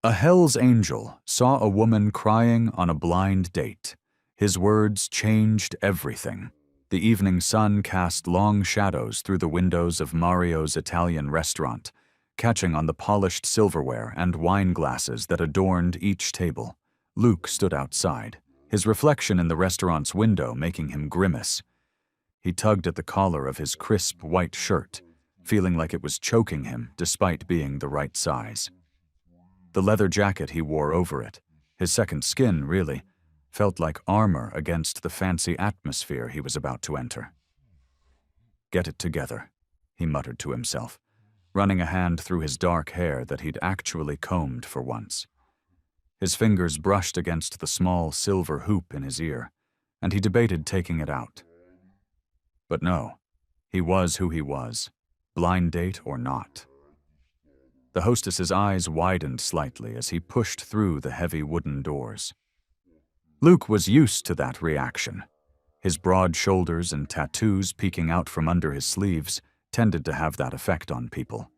A Hell's Angel saw a woman crying on a blind date. His words changed everything. The evening sun cast long shadows through the windows of Mario's Italian restaurant, catching on the polished silverware and wine glasses that adorned each table. Luke stood outside, his reflection in the restaurant's window making him grimace. He tugged at the collar of his crisp white shirt, feeling like it was choking him despite being the right size. The leather jacket he wore over it, his second skin really, felt like armor against the fancy atmosphere he was about to enter. "Get it together," he muttered to himself, running a hand through his dark hair that he'd actually combed for once. His fingers brushed against the small silver hoop in his ear, and he debated taking it out. But no, he was who he was, blind date or not. The hostess's eyes widened slightly as he pushed through the heavy wooden doors. Luke was used to that reaction. His broad shoulders and tattoos peeking out from under his sleeves tended to have that effect on people.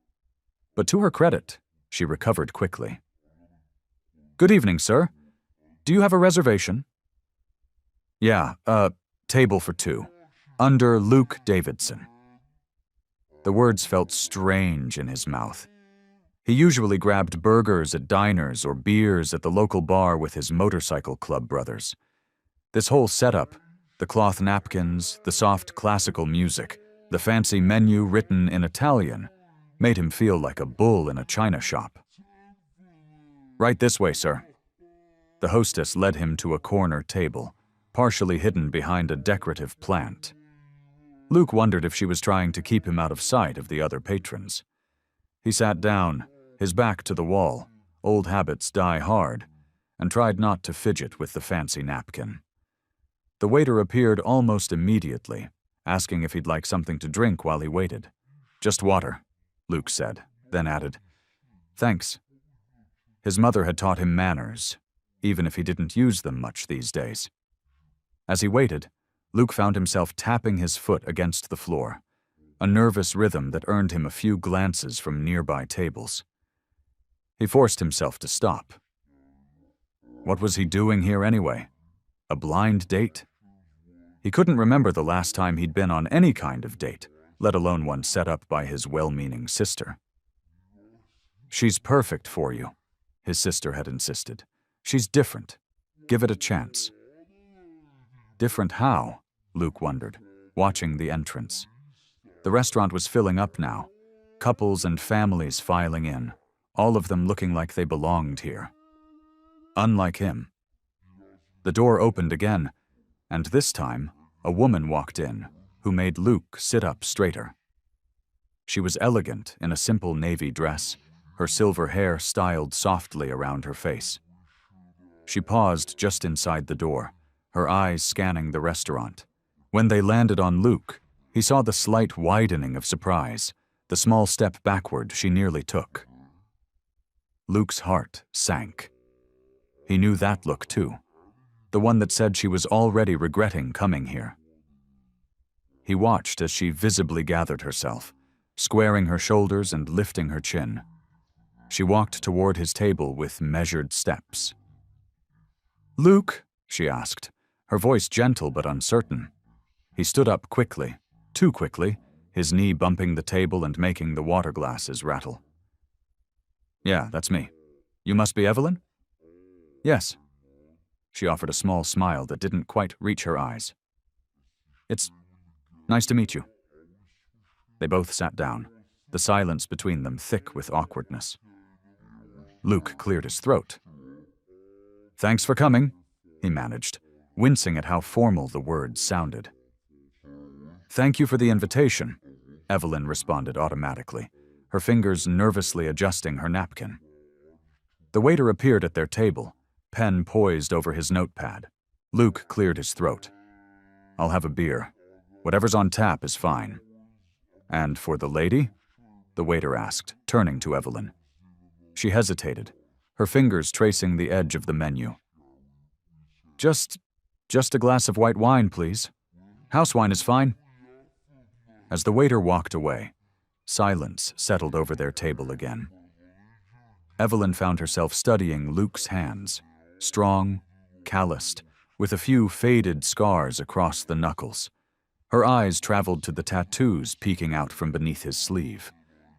But to her credit, she recovered quickly. "Good evening, sir. Do you have a reservation?" "Yeah, table for two. Under Luke Davidson." The words felt strange in his mouth. He usually grabbed burgers at diners or beers at the local bar with his motorcycle club brothers. This whole setup, the cloth napkins, the soft classical music, the fancy menu written in Italian, made him feel like a bull in a china shop. "Right this way, sir." The hostess led him to a corner table, partially hidden behind a decorative plant. Luke wondered if she was trying to keep him out of sight of the other patrons. He sat down, his back to the wall, old habits die hard, and tried not to fidget with the fancy napkin. The waiter appeared almost immediately, asking if he'd like something to drink while he waited. "Just water," Luke said, then added, "Thanks." His mother had taught him manners, even if he didn't use them much these days. As he waited, Luke found himself tapping his foot against the floor, a nervous rhythm that earned him a few glances from nearby tables. He forced himself to stop. What was he doing here anyway? A blind date? He couldn't remember the last time he'd been on any kind of date, let alone one set up by his well-meaning sister. "She's perfect for you," his sister had insisted. "She's different. Give it a chance." Different how? Luke wondered, watching the entrance. The restaurant was filling up now, couples and families filing in, all of them looking like they belonged here. Unlike him. The door opened again, and this time, a woman walked in, who made Luke sit up straighter. She was elegant in a simple navy dress, her silver hair styled softly around her face. She paused just inside the door, her eyes scanning the restaurant. When they landed on Luke, he saw the slight widening of surprise, the small step backward she nearly took. Luke's heart sank. He knew that look too, the one that said she was already regretting coming here. He watched as she visibly gathered herself, squaring her shoulders and lifting her chin. She walked toward his table with measured steps. "Luke?" she asked, her voice gentle but uncertain. He stood up quickly, too quickly, his knee bumping the table and making the water glasses rattle. "Yeah, that's me. You must be Evelyn?" "Yes." She offered a small smile that didn't quite reach her eyes. "It's nice to meet you." They both sat down, the silence between them thick with awkwardness. Luke cleared his throat. "Thanks for coming," he managed, wincing at how formal the words sounded. "Thank you for the invitation," Evelyn responded automatically, her fingers nervously adjusting her napkin. The waiter appeared at their table, pen poised over his notepad. Luke cleared his throat. "I'll have a beer. Whatever's on tap is fine." "And for the lady?" the waiter asked, turning to Evelyn. She hesitated, her fingers tracing the edge of the menu. Just a glass of white wine, please. House wine is fine." As the waiter walked away, silence settled over their table again. Evelyn found herself studying Luke's hands, strong, calloused, with a few faded scars across the knuckles. Her eyes traveled to the tattoos peeking out from beneath his sleeve,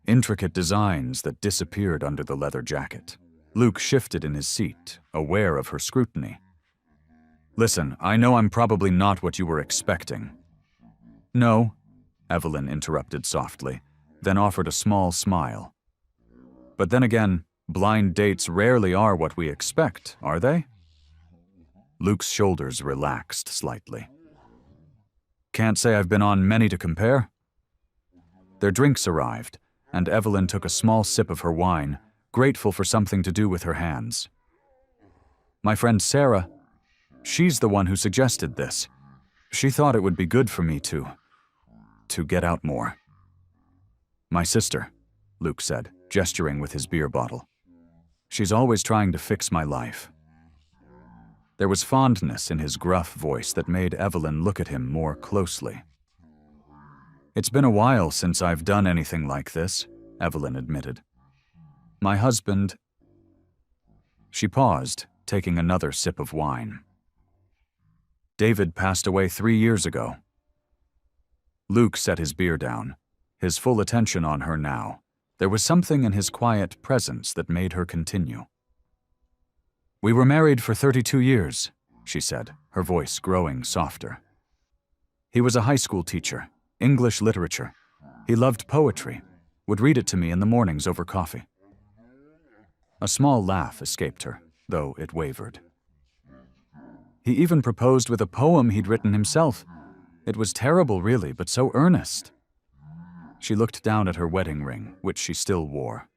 intricate designs that disappeared under the leather jacket. Luke shifted in his seat, aware of her scrutiny. "Listen, I know I'm probably not what you were expecting." "No," Evelyn interrupted softly, then offered a small smile. "But then again, blind dates rarely are what we expect, are they?" Luke's shoulders relaxed slightly. "Can't say I've been on many to compare." Their drinks arrived, and Evelyn took a small sip of her wine, grateful for something to do with her hands. "My friend Sarah, she's the one who suggested this. She thought it would be good for me to get out more." "My sister," Luke said, gesturing with his beer bottle. "She's always trying to fix my life." There was fondness in his gruff voice that made Evelyn look at him more closely. "It's been a while since I've done anything like this," Evelyn admitted. "My husband—" She paused, taking another sip of wine. "David passed away 3 years ago." Luke set his beer down, his full attention on her now. There was something in his quiet presence that made her continue. "We were married for 32 years, she said, her voice growing softer. "He was a high school teacher, English literature. He loved poetry, would read it to me in the mornings over coffee." A small laugh escaped her, though it wavered. "He even proposed with a poem he'd written himself. It was terrible, really, but so earnest." She looked down at her wedding ring, which she still wore.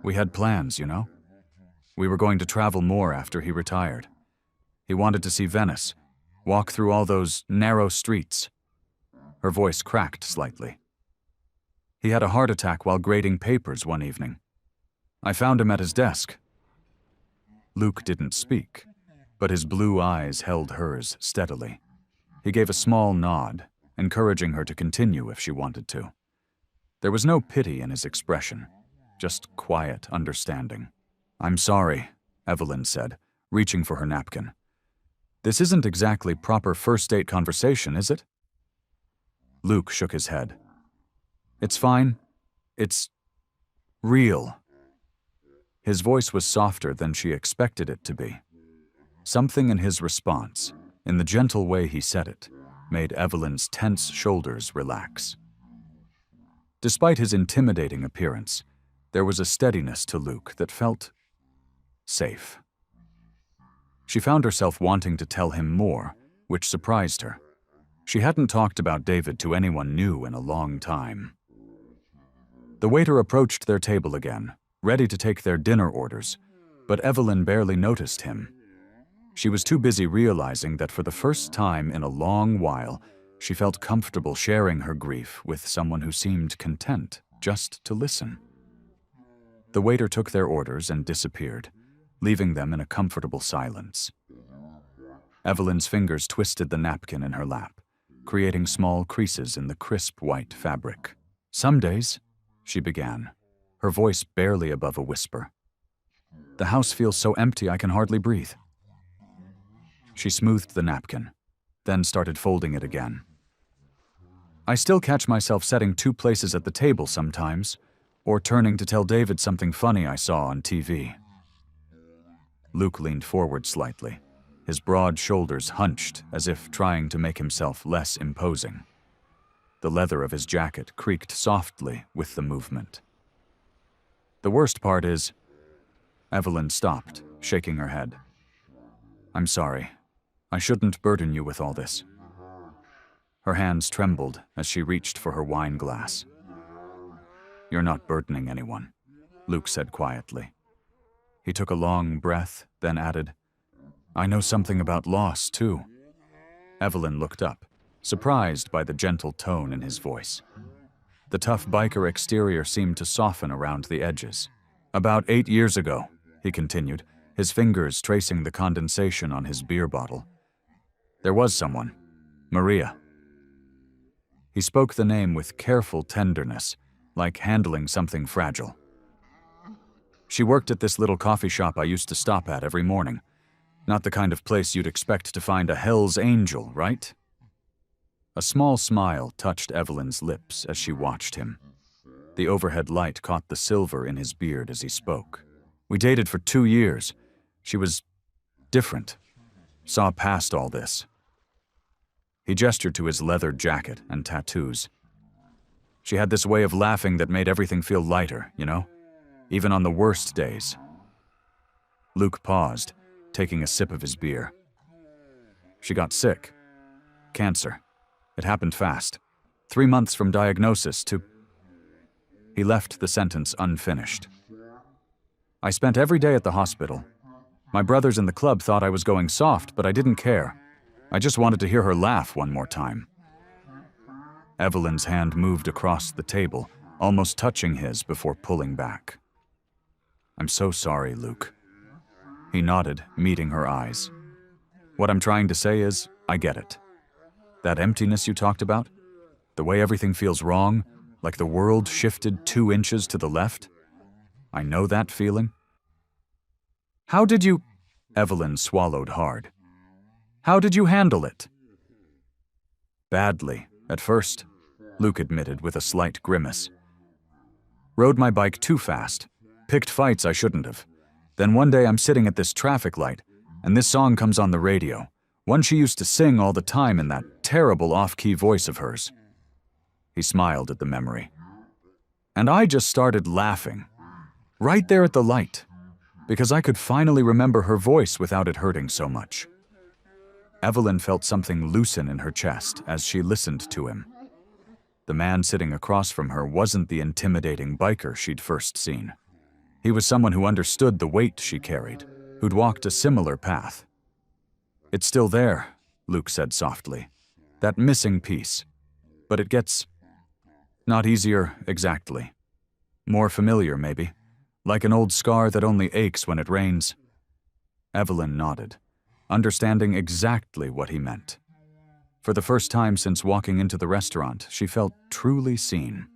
"We had plans, you know. We were going to travel more after he retired. He wanted to see Venice, walk through all those narrow streets." Her voice cracked slightly. "He had a heart attack while grading papers one evening. I found him at his desk." Luke didn't speak, but his blue eyes held hers steadily. He gave a small nod, encouraging her to continue if she wanted to. There was no pity in his expression, just quiet understanding. "I'm sorry," Evelyn said, reaching for her napkin. "This isn't exactly proper first-date conversation, is it?" Luke shook his head. "It's fine. It's real." His voice was softer than she expected it to be. Something in his response, in the gentle way he said it, made Evelyn's tense shoulders relax. Despite his intimidating appearance, there was a steadiness to Luke that felt safe. She found herself wanting to tell him more, which surprised her. She hadn't talked about David to anyone new in a long time. The waiter approached their table again, ready to take their dinner orders, but Evelyn barely noticed him. She was too busy realizing that for the first time in a long while, she felt comfortable sharing her grief with someone who seemed content just to listen. The waiter took their orders and disappeared, leaving them in a comfortable silence. Evelyn's fingers twisted the napkin in her lap, creating small creases in the crisp white fabric. "Some days," she began, her voice barely above a whisper, "the house feels so empty I can hardly breathe." She smoothed the napkin, then started folding it again. "I still catch myself setting 2 places at the table sometimes, or turning to tell David something funny I saw on TV." Luke leaned forward slightly, his broad shoulders hunched as if trying to make himself less imposing. The leather of his jacket creaked softly with the movement. "The worst part is—" Evelyn stopped, shaking her head. "I'm sorry. I shouldn't burden you with all this." Her hands trembled as she reached for her wine glass. "You're not burdening anyone," Luke said quietly. He took a long breath, then added, "I know something about loss, too." Evelyn looked up, surprised by the gentle tone in his voice. The tough biker exterior seemed to soften around the edges. "About 8 years ago," he continued, his fingers tracing the condensation on his beer bottle, "there was someone, Maria." He spoke the name with careful tenderness, like handling something fragile. She worked at this little coffee shop I used to stop at every morning. Not the kind of place you'd expect to find a Hell's Angel, right? A small smile touched Evelyn's lips as she watched him. The overhead light caught the silver in his beard as he spoke. We dated for 2 years. She was different. Saw past all this. He gestured to his leather jacket and tattoos. She had this way of laughing that made everything feel lighter, you know? Even on the worst days. Luke paused, taking a sip of his beer. She got sick. Cancer. It happened fast. 3 months from diagnosis to... He left the sentence unfinished. I spent every day at the hospital. My brothers in the club thought I was going soft, but I didn't care. I just wanted to hear her laugh one more time. Evelyn's hand moved across the table, almost touching his before pulling back. I'm so sorry, Luke. He nodded, meeting her eyes. What I'm trying to say is, I get it. That emptiness you talked about, the way everything feels wrong, like the world shifted 2 inches to the left, I know that feeling. How did you... Evelyn swallowed hard. How did you handle it? Badly, at first, Luke admitted with a slight grimace. Rode my bike too fast, picked fights I shouldn't have. Then one day I'm sitting at this traffic light, and this song comes on the radio, one she used to sing all the time in that terrible off-key voice of hers. He smiled at the memory. And I just started laughing, right there at the light, because I could finally remember her voice without it hurting so much. Evelyn felt something loosen in her chest as she listened to him. The man sitting across from her wasn't the intimidating biker she'd first seen. He was someone who understood the weight she carried, who'd walked a similar path. It's still there, Luke said softly. That missing piece. But it gets... not easier exactly. More familiar, maybe. Like an old scar that only aches when it rains. Evelyn nodded, understanding exactly what he meant. For the first time since walking into the restaurant, she felt truly seen.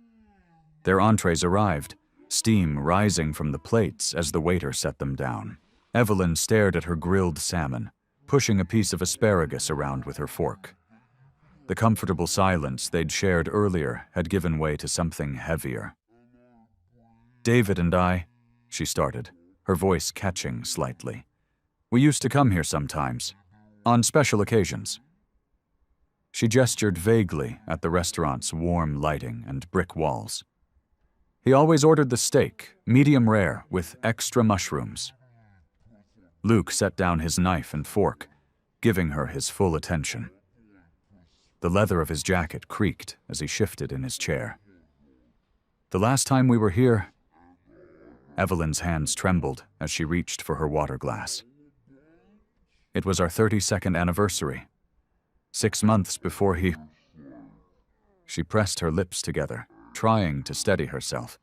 Their entrees arrived, steam rising from the plates as the waiter set them down. Evelyn stared at her grilled salmon, pushing a piece of asparagus around with her fork. The comfortable silence they'd shared earlier had given way to something heavier. David and I, she started, her voice catching slightly. We used to come here sometimes, on special occasions. She gestured vaguely at the restaurant's warm lighting and brick walls. He always ordered the steak, medium rare, with extra mushrooms. Luke set down his knife and fork, giving her his full attention. The leather of his jacket creaked as he shifted in his chair. The last time we were here, Evelyn's hands trembled as she reached for her water glass. It was our 32nd anniversary, 6 months before he... She pressed her lips together, trying to steady herself.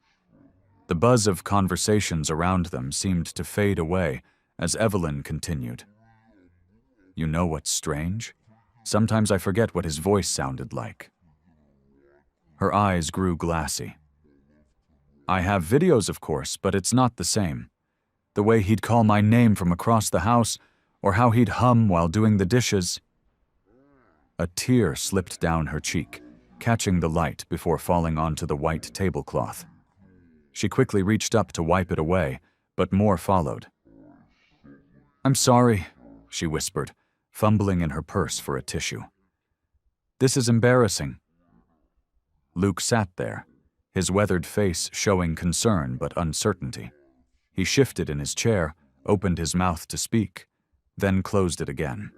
The buzz of conversations around them seemed to fade away as Evelyn continued. You know what's strange? Sometimes I forget what his voice sounded like. Her eyes grew glassy. I have videos, of course, but it's not the same. The way he'd call my name from across the house, or how he'd hum while doing the dishes. A tear slipped down her cheek, catching the light before falling onto the white tablecloth. She quickly reached up to wipe it away, but more followed. I'm sorry, she whispered, fumbling in her purse for a tissue. This is embarrassing. Luke sat there, his weathered face showing concern but uncertainty. He shifted in his chair, opened his mouth to speak, then closed it again.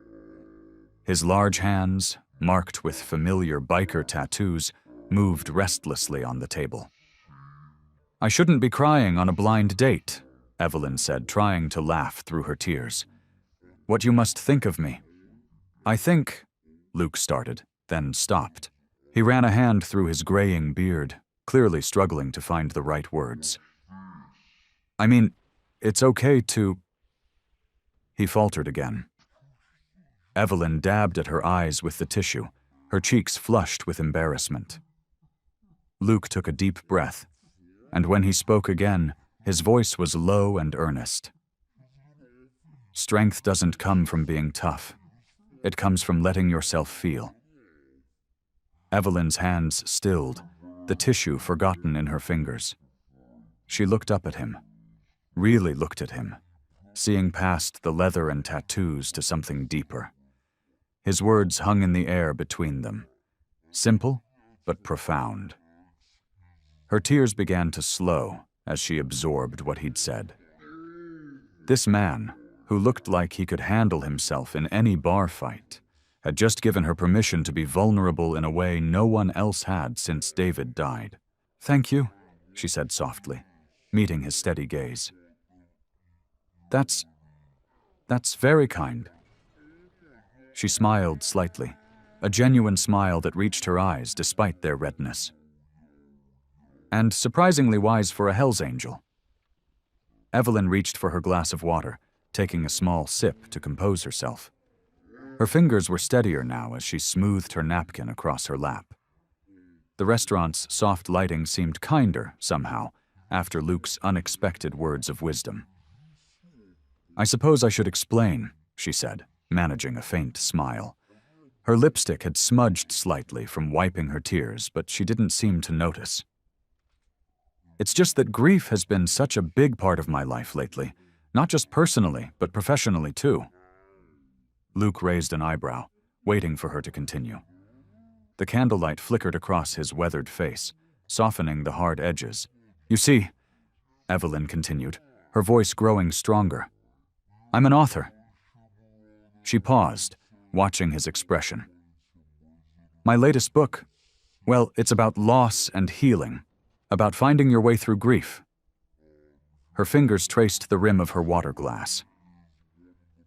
His large hands, marked with familiar biker tattoos, moved restlessly on the table. I shouldn't be crying on a blind date, Evelyn said, trying to laugh through her tears. What you must think of me. I think, Luke started, then stopped. He ran a hand through his graying beard, clearly struggling to find the right words. I mean, it's okay to... He faltered again. Evelyn dabbed at her eyes with the tissue, her cheeks flushed with embarrassment. Luke took a deep breath, and when he spoke again, His voice was low and earnest. Strength doesn't come from being tough. It comes from letting yourself feel. Evelyn's hands stilled, the tissue forgotten in her fingers. She looked up at him, really looked at him, seeing past the leather and tattoos to something deeper. His words hung in the air between them, simple but profound. Her tears began to slow as she absorbed what he'd said. This man, who looked like he could handle himself in any bar fight, had just given her permission to be vulnerable in a way no one else had since David died. "Thank you," she said softly, meeting his steady gaze. That's very kind." She smiled slightly, a genuine smile that reached her eyes despite their redness. "And surprisingly wise for a Hell's Angel." Evelyn reached for her glass of water, taking a small sip to compose herself. Her fingers were steadier now as she smoothed her napkin across her lap. The restaurant's soft lighting seemed kinder, somehow, after Luke's unexpected words of wisdom. "I suppose I should explain," she said, managing a faint smile. Her lipstick had smudged slightly from wiping her tears, but she didn't seem to notice. "It's just that grief has been such a big part of my life lately, not just personally, but professionally too." Luke raised an eyebrow, waiting for her to continue. The candlelight flickered across his weathered face, softening the hard edges. "You see," Evelyn continued, her voice growing stronger, "I'm an author." She paused, watching his expression. "My latest book, well, it's about loss and healing, about finding your way through grief." Her fingers traced the rim of her water glass.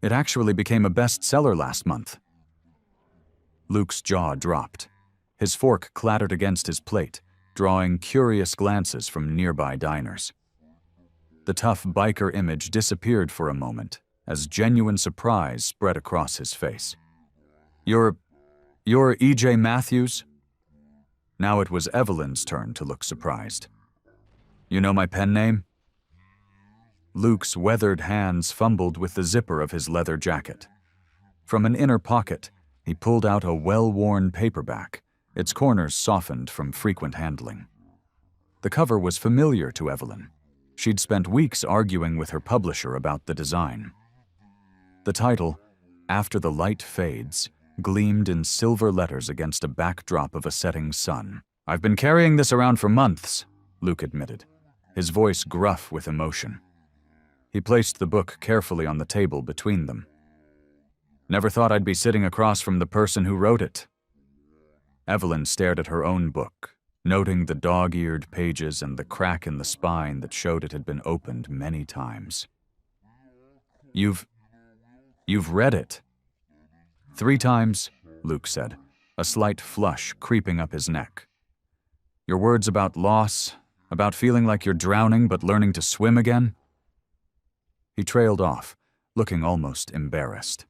"It actually became a bestseller last month." Luke's jaw dropped. His fork clattered against his plate, drawing curious glances from nearby diners. The tough biker image disappeared for a moment, as genuine surprise spread across his face. You're E.J. Matthews?" Now it was Evelyn's turn to look surprised. "You know my pen name?" Luke's weathered hands fumbled with the zipper of his leather jacket. From an inner pocket, he pulled out a well-worn paperback, its corners softened from frequent handling. The cover was familiar to Evelyn. She'd spent weeks arguing with her publisher about the design. The title, "After the Light Fades," gleamed in silver letters against a backdrop of a setting sun. "I've been carrying this around for months," Luke admitted, his voice gruff with emotion. He placed the book carefully on the table between them. "Never thought I'd be sitting across from the person who wrote it." Evelyn stared at her own book, noting the dog-eared pages and the crack in the spine that showed it had been opened many times. You've read it." "3 times, Luke said, a slight flush creeping up his neck. "Your words about loss, about feeling like you're drowning but learning to swim again?" He trailed off, looking almost embarrassed.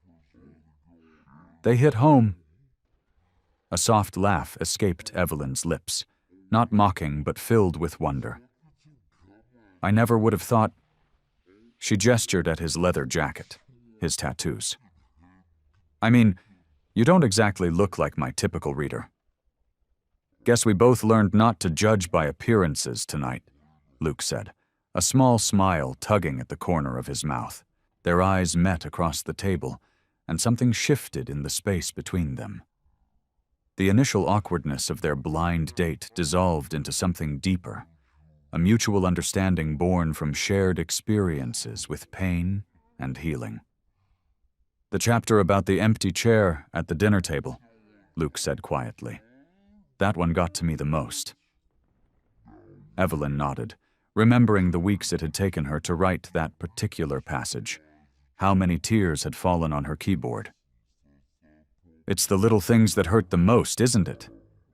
"They hit home." A soft laugh escaped Evelyn's lips, not mocking but filled with wonder. "I never would have thought—" She gestured at his leather jacket, his tattoos. "I mean, you don't exactly look like my typical reader." "Guess we both learned not to judge by appearances tonight," Luke said, a small smile tugging at the corner of his mouth. Their eyes met across the table, and something shifted in the space between them. The initial awkwardness of their blind date dissolved into something deeper, a mutual understanding born from shared experiences with pain and healing. "The chapter about the empty chair at the dinner table," Luke said quietly. "That one got to me the most." Evelyn nodded, remembering the weeks it had taken her to write that particular passage. How many tears had fallen on her keyboard. "It's the little things that hurt the most, isn't it?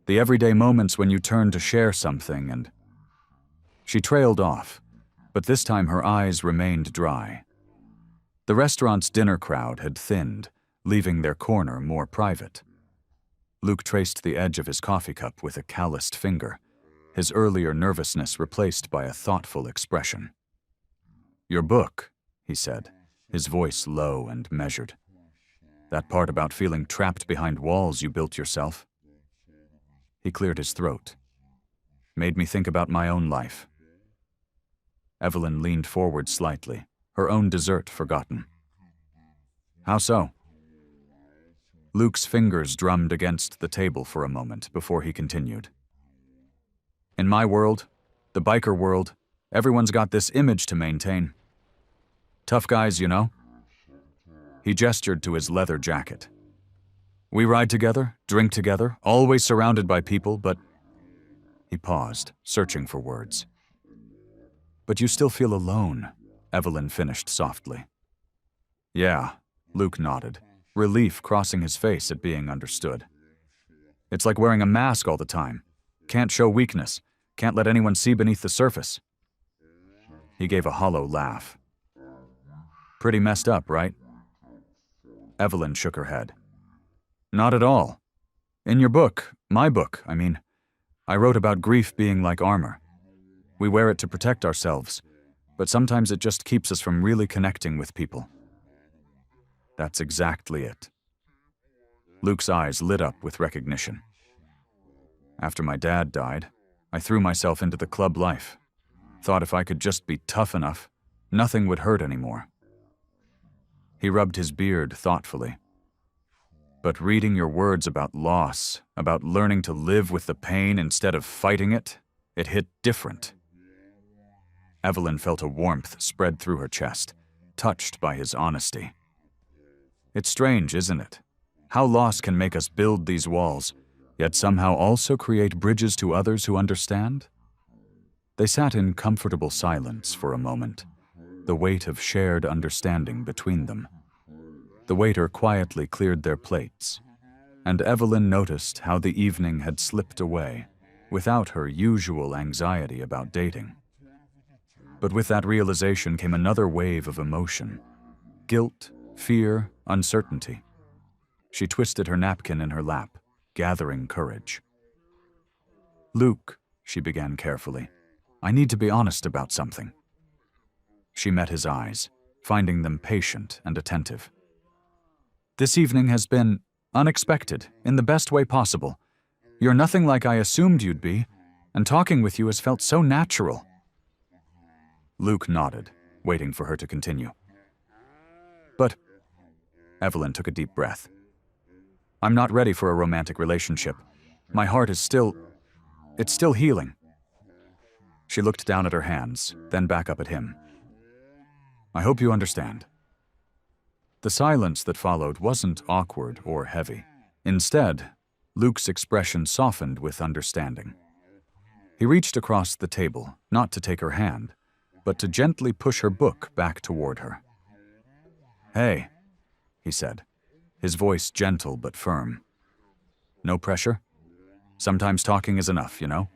The everyday moments when you turn to share something and—" She trailed off, but this time her eyes remained dry. The restaurant's dinner crowd had thinned, leaving their corner more private. Luke traced the edge of his coffee cup with a calloused finger, his earlier nervousness replaced by a thoughtful expression. Your book, he said, his voice low and measured. That part about feeling trapped behind walls you built yourself. He cleared his throat. Made me think about my own life. Evelyn leaned forward slightly, her own dessert forgotten. How so? Luke's fingers drummed against the table for a moment before he continued. In my world, the biker world, everyone's got this image to maintain. Tough guys, you know? He gestured to his leather jacket. We ride together, drink together, always surrounded by people, but... He paused, searching for words. But you still feel alone, Evelyn finished softly. Yeah, Luke nodded, relief crossing his face at being understood. It's like wearing a mask all the time. Can't show weakness, can't let anyone see beneath the surface. He gave a hollow laugh. Pretty messed up, right? Evelyn shook her head. Not at all. In your book, my book, I mean, I wrote about grief being like armor. We wear it to protect ourselves, but sometimes it just keeps us from really connecting with people. That's exactly it. Luke's eyes lit up with recognition. After my dad died, I threw myself into the club life. Thought if I could just be tough enough, nothing would hurt anymore. He rubbed his beard thoughtfully. But reading your words about loss, about learning to live with the pain instead of fighting it, it hit different. Evelyn felt a warmth spread through her chest, touched by his honesty. It's strange, isn't it? How loss can make us build these walls, yet somehow also create bridges to others who understand? They sat in comfortable silence for a moment, the weight of shared understanding between them. The waiter quietly cleared their plates, and Evelyn noticed how the evening had slipped away, without her usual anxiety about dating. But with that realization came another wave of emotion. Guilt, fear, uncertainty. She twisted her napkin in her lap, gathering courage. Luke, she began carefully, I need to be honest about something. She met his eyes, finding them patient and attentive. This evening has been unexpected, in the best way possible. You're nothing like I assumed you'd be, and talking with you has felt so natural. Luke nodded, waiting for her to continue. But, Evelyn took a deep breath. I'm not ready for a romantic relationship. My heart is it's still healing. She looked down at her hands, then back up at him. I hope you understand. The silence that followed wasn't awkward or heavy. Instead, Luke's expression softened with understanding. He reached across the table, not to take her hand, but to gently push her book back toward her. Hey, he said, his voice gentle but firm. No pressure? Sometimes talking is enough, you know?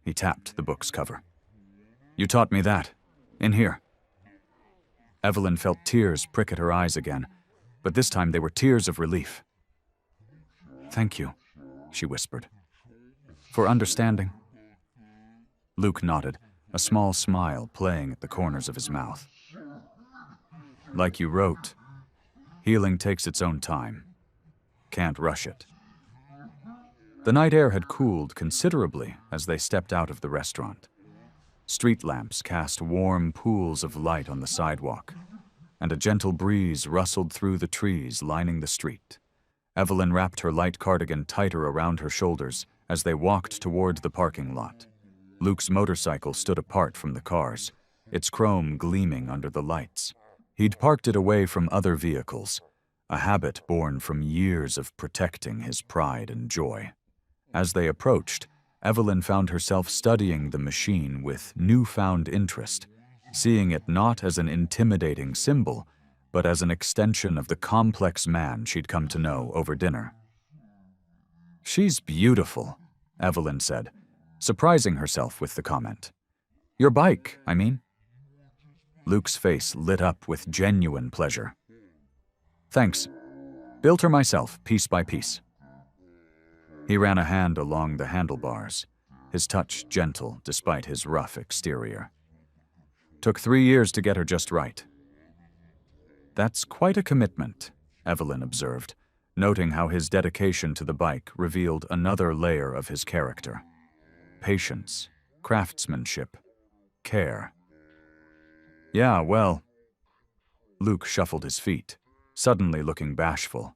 He tapped the book's cover. You taught me that. In here. Evelyn felt tears prick at her eyes again, but this time they were tears of relief. Thank you, she whispered. For understanding. Luke nodded, a small smile playing at the corners of his mouth. Like you wrote, healing takes its own time. Can't rush it. The night air had cooled considerably as they stepped out of the restaurant. Street lamps cast warm pools of light on the sidewalk, and a gentle breeze rustled through the trees lining the street. Evelyn wrapped her light cardigan tighter around her shoulders as they walked toward the parking lot. Luke's motorcycle stood apart from the cars, its chrome gleaming under the lights. He'd parked it away from other vehicles, a habit born from years of protecting his pride and joy. As they approached, Evelyn found herself studying the machine with newfound interest, seeing it not as an intimidating symbol, but as an extension of the complex man she'd come to know over dinner. She's beautiful, Evelyn said, surprising herself with the comment. Your bike, I mean. Luke's face lit up with genuine pleasure. Thanks. Built her myself, piece by piece. He ran a hand along the handlebars, his touch gentle despite his rough exterior. Took 3 years to get her just right. That's quite a commitment, Evelyn observed, noting how his dedication to the bike revealed another layer of his character. Patience, craftsmanship, care. Yeah, well, Luke shuffled his feet, suddenly looking bashful.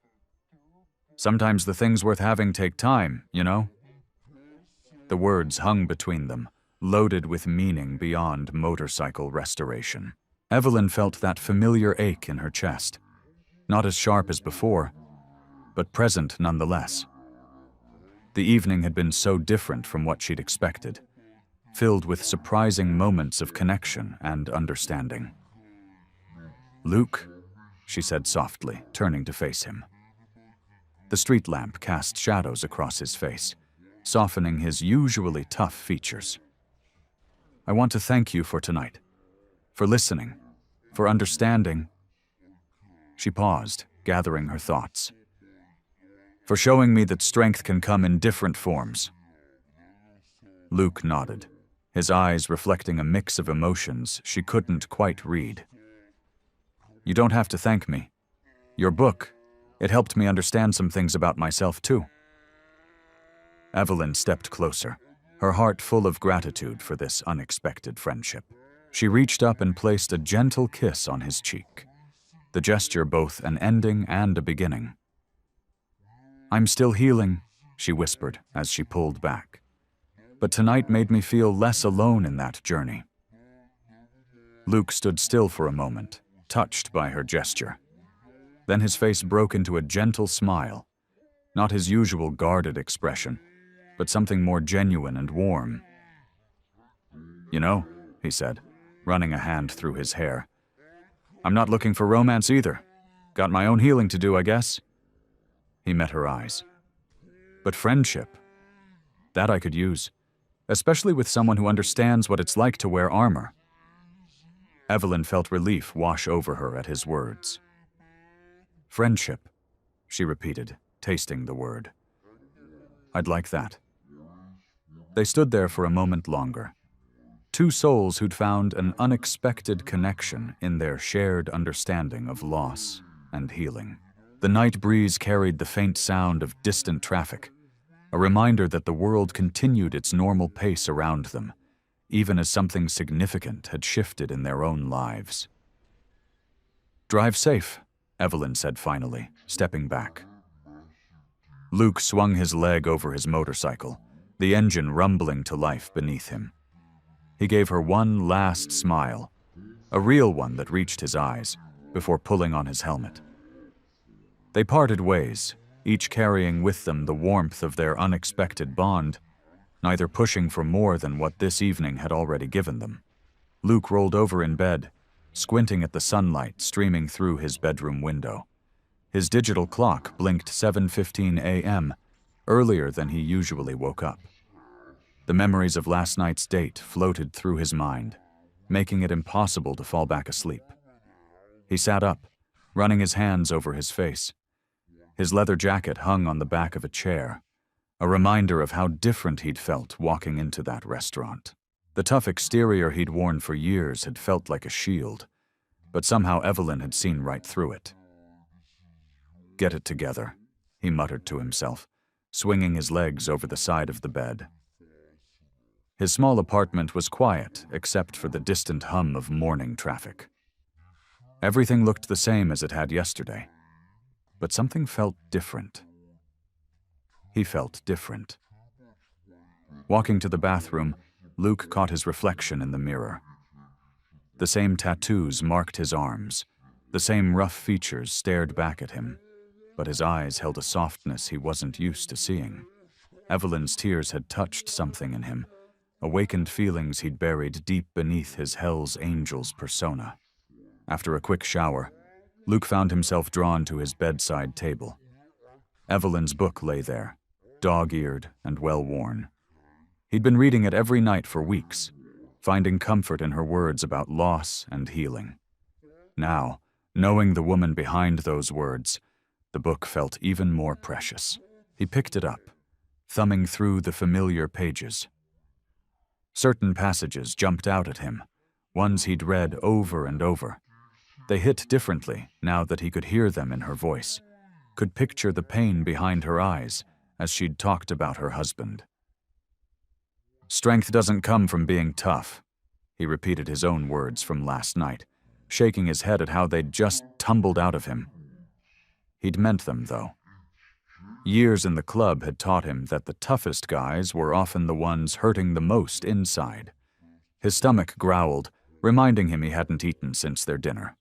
Sometimes the things worth having take time, you know? The words hung between them, loaded with meaning beyond motorcycle restoration. Evelyn felt that familiar ache in her chest, not as sharp as before, but present nonetheless. The evening had been so different from what she'd expected, filled with surprising moments of connection and understanding. "Luke," she said softly, turning to face him. The street lamp cast shadows across his face, softening his usually tough features. "I want to thank you for tonight, for listening, for understanding." She paused, gathering her thoughts. "For showing me that strength can come in different forms." Luke nodded, his eyes reflecting a mix of emotions she couldn't quite read. "You don't have to thank me. Your book, it helped me understand some things about myself too." Evelyn stepped closer, her heart full of gratitude for this unexpected friendship. She reached up and placed a gentle kiss on his cheek, the gesture both an ending and a beginning. "I'm still healing," she whispered as she pulled back. "But tonight made me feel less alone in that journey." Luke stood still for a moment, touched by her gesture. Then his face broke into a gentle smile, not his usual guarded expression, but something more genuine and warm. "You know," he said, running a hand through his hair, "I'm not looking for romance either. Got my own healing to do, I guess." He met her eyes. "But friendship, that I could use, especially with someone who understands what it's like to wear armor." Evelyn felt relief wash over her at his words. "Friendship," she repeated, tasting the word. "I'd like that." They stood there for a moment longer, two souls who'd found an unexpected connection in their shared understanding of loss and healing. The night breeze carried the faint sound of distant traffic, a reminder that the world continued its normal pace around them, even as something significant had shifted in their own lives. "Drive safe," Evelyn said finally, stepping back. Luke swung his leg over his motorcycle, the engine rumbling to life beneath him. He gave her one last smile, a real one that reached his eyes, before pulling on his helmet. They parted ways, each carrying with them the warmth of their unexpected bond, neither pushing for more than what this evening had already given them. Luke rolled over in bed, squinting at the sunlight streaming through his bedroom window. His digital clock blinked 7:15 a.m., earlier than he usually woke up. The memories of last night's date floated through his mind, making it impossible to fall back asleep. He sat up, running his hands over his face. His leather jacket hung on the back of a chair, a reminder of how different he'd felt walking into that restaurant. The tough exterior he'd worn for years had felt like a shield, but somehow Evelyn had seen right through it. "Get it together," he muttered to himself, swinging his legs over the side of the bed. His small apartment was quiet except for the distant hum of morning traffic. Everything looked the same as it had yesterday, but something felt different. He felt different. Walking to the bathroom, Luke caught his reflection in the mirror. The same tattoos marked his arms, the same rough features stared back at him, but his eyes held a softness he wasn't used to seeing. Evelyn's tears had touched something in him, awakened feelings he'd buried deep beneath his hellsangels persona. After a quick shower, Luke found himself drawn to his bedside table. Evelyn's book lay there, dog-eared and well-worn. He'd been reading it every night for weeks, finding comfort in her words about loss and healing. Now, knowing the woman behind those words, the book felt even more precious. He picked it up, thumbing through the familiar pages. Certain passages jumped out at him, ones he'd read over and over. They hit differently now that he could hear them in her voice, could picture the pain behind her eyes as she'd talked about her husband. "Strength doesn't come from being tough," he repeated his own words from last night, shaking his head at how they'd just tumbled out of him. He'd meant them, though. Years in the club had taught him that the toughest guys were often the ones hurting the most inside. His stomach growled, reminding him he hadn't eaten since their dinner.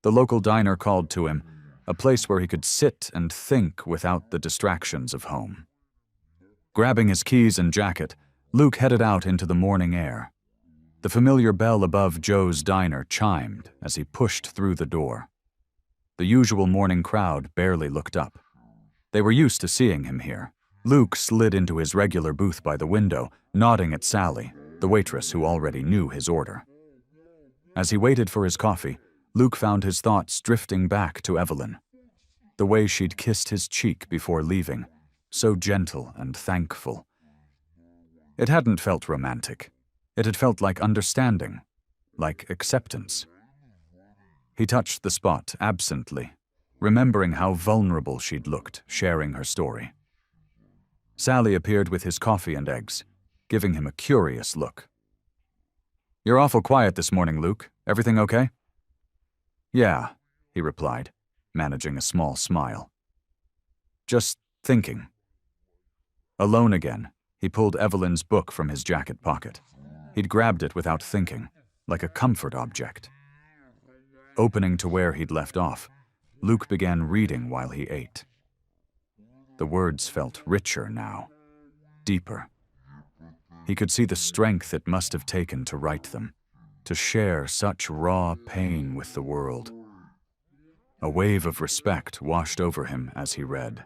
The local diner called to him, a place where he could sit and think without the distractions of home. Grabbing his keys and jacket, Luke headed out into the morning air. The familiar bell above Joe's diner chimed as he pushed through the door. The usual morning crowd barely looked up. They were used to seeing him here. Luke slid into his regular booth by the window, nodding at Sally, the waitress who already knew his order. As he waited for his coffee, Luke found his thoughts drifting back to Evelyn. The way she'd kissed his cheek before leaving, so gentle and thankful. It hadn't felt romantic. It had felt like understanding, like acceptance. He touched the spot absently, remembering how vulnerable she'd looked sharing her story. Sally appeared with his coffee and eggs, giving him a curious look. "You're awful quiet this morning, Luke. Everything okay?" "Yeah," he replied, managing a small smile. "Just thinking." Alone again, he pulled Evelyn's book from his jacket pocket. He'd grabbed it without thinking, like a comfort object. Opening to where he'd left off, Luke began reading while he ate. The words felt richer now, deeper. He could see the strength it must have taken to write them, to share such raw pain with the world. A wave of respect washed over him as he read.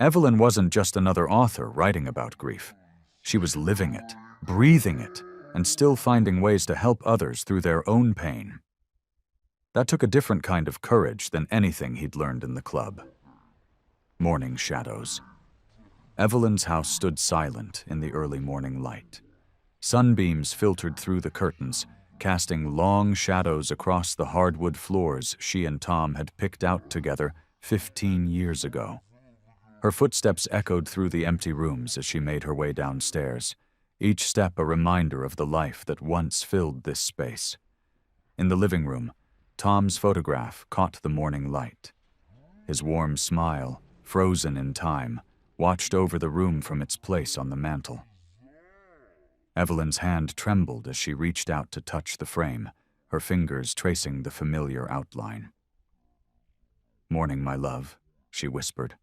Evelyn wasn't just another author writing about grief. She was living it, breathing it, and still finding ways to help others through their own pain. That took a different kind of courage than anything he'd learned in the club. Morning shadows. Evelyn's house stood silent in the early morning light. Sunbeams filtered through the curtains, casting long shadows across the hardwood floors she and Tom had picked out together 15 years ago. Her footsteps echoed through the empty rooms as she made her way downstairs, each step a reminder of the life that once filled this space. In the living room, Tom's photograph caught the morning light. His warm smile, frozen in time, watched over the room from its place on the mantel. Evelyn's hand trembled as she reached out to touch the frame, her fingers tracing the familiar outline. "Morning, my love," she whispered,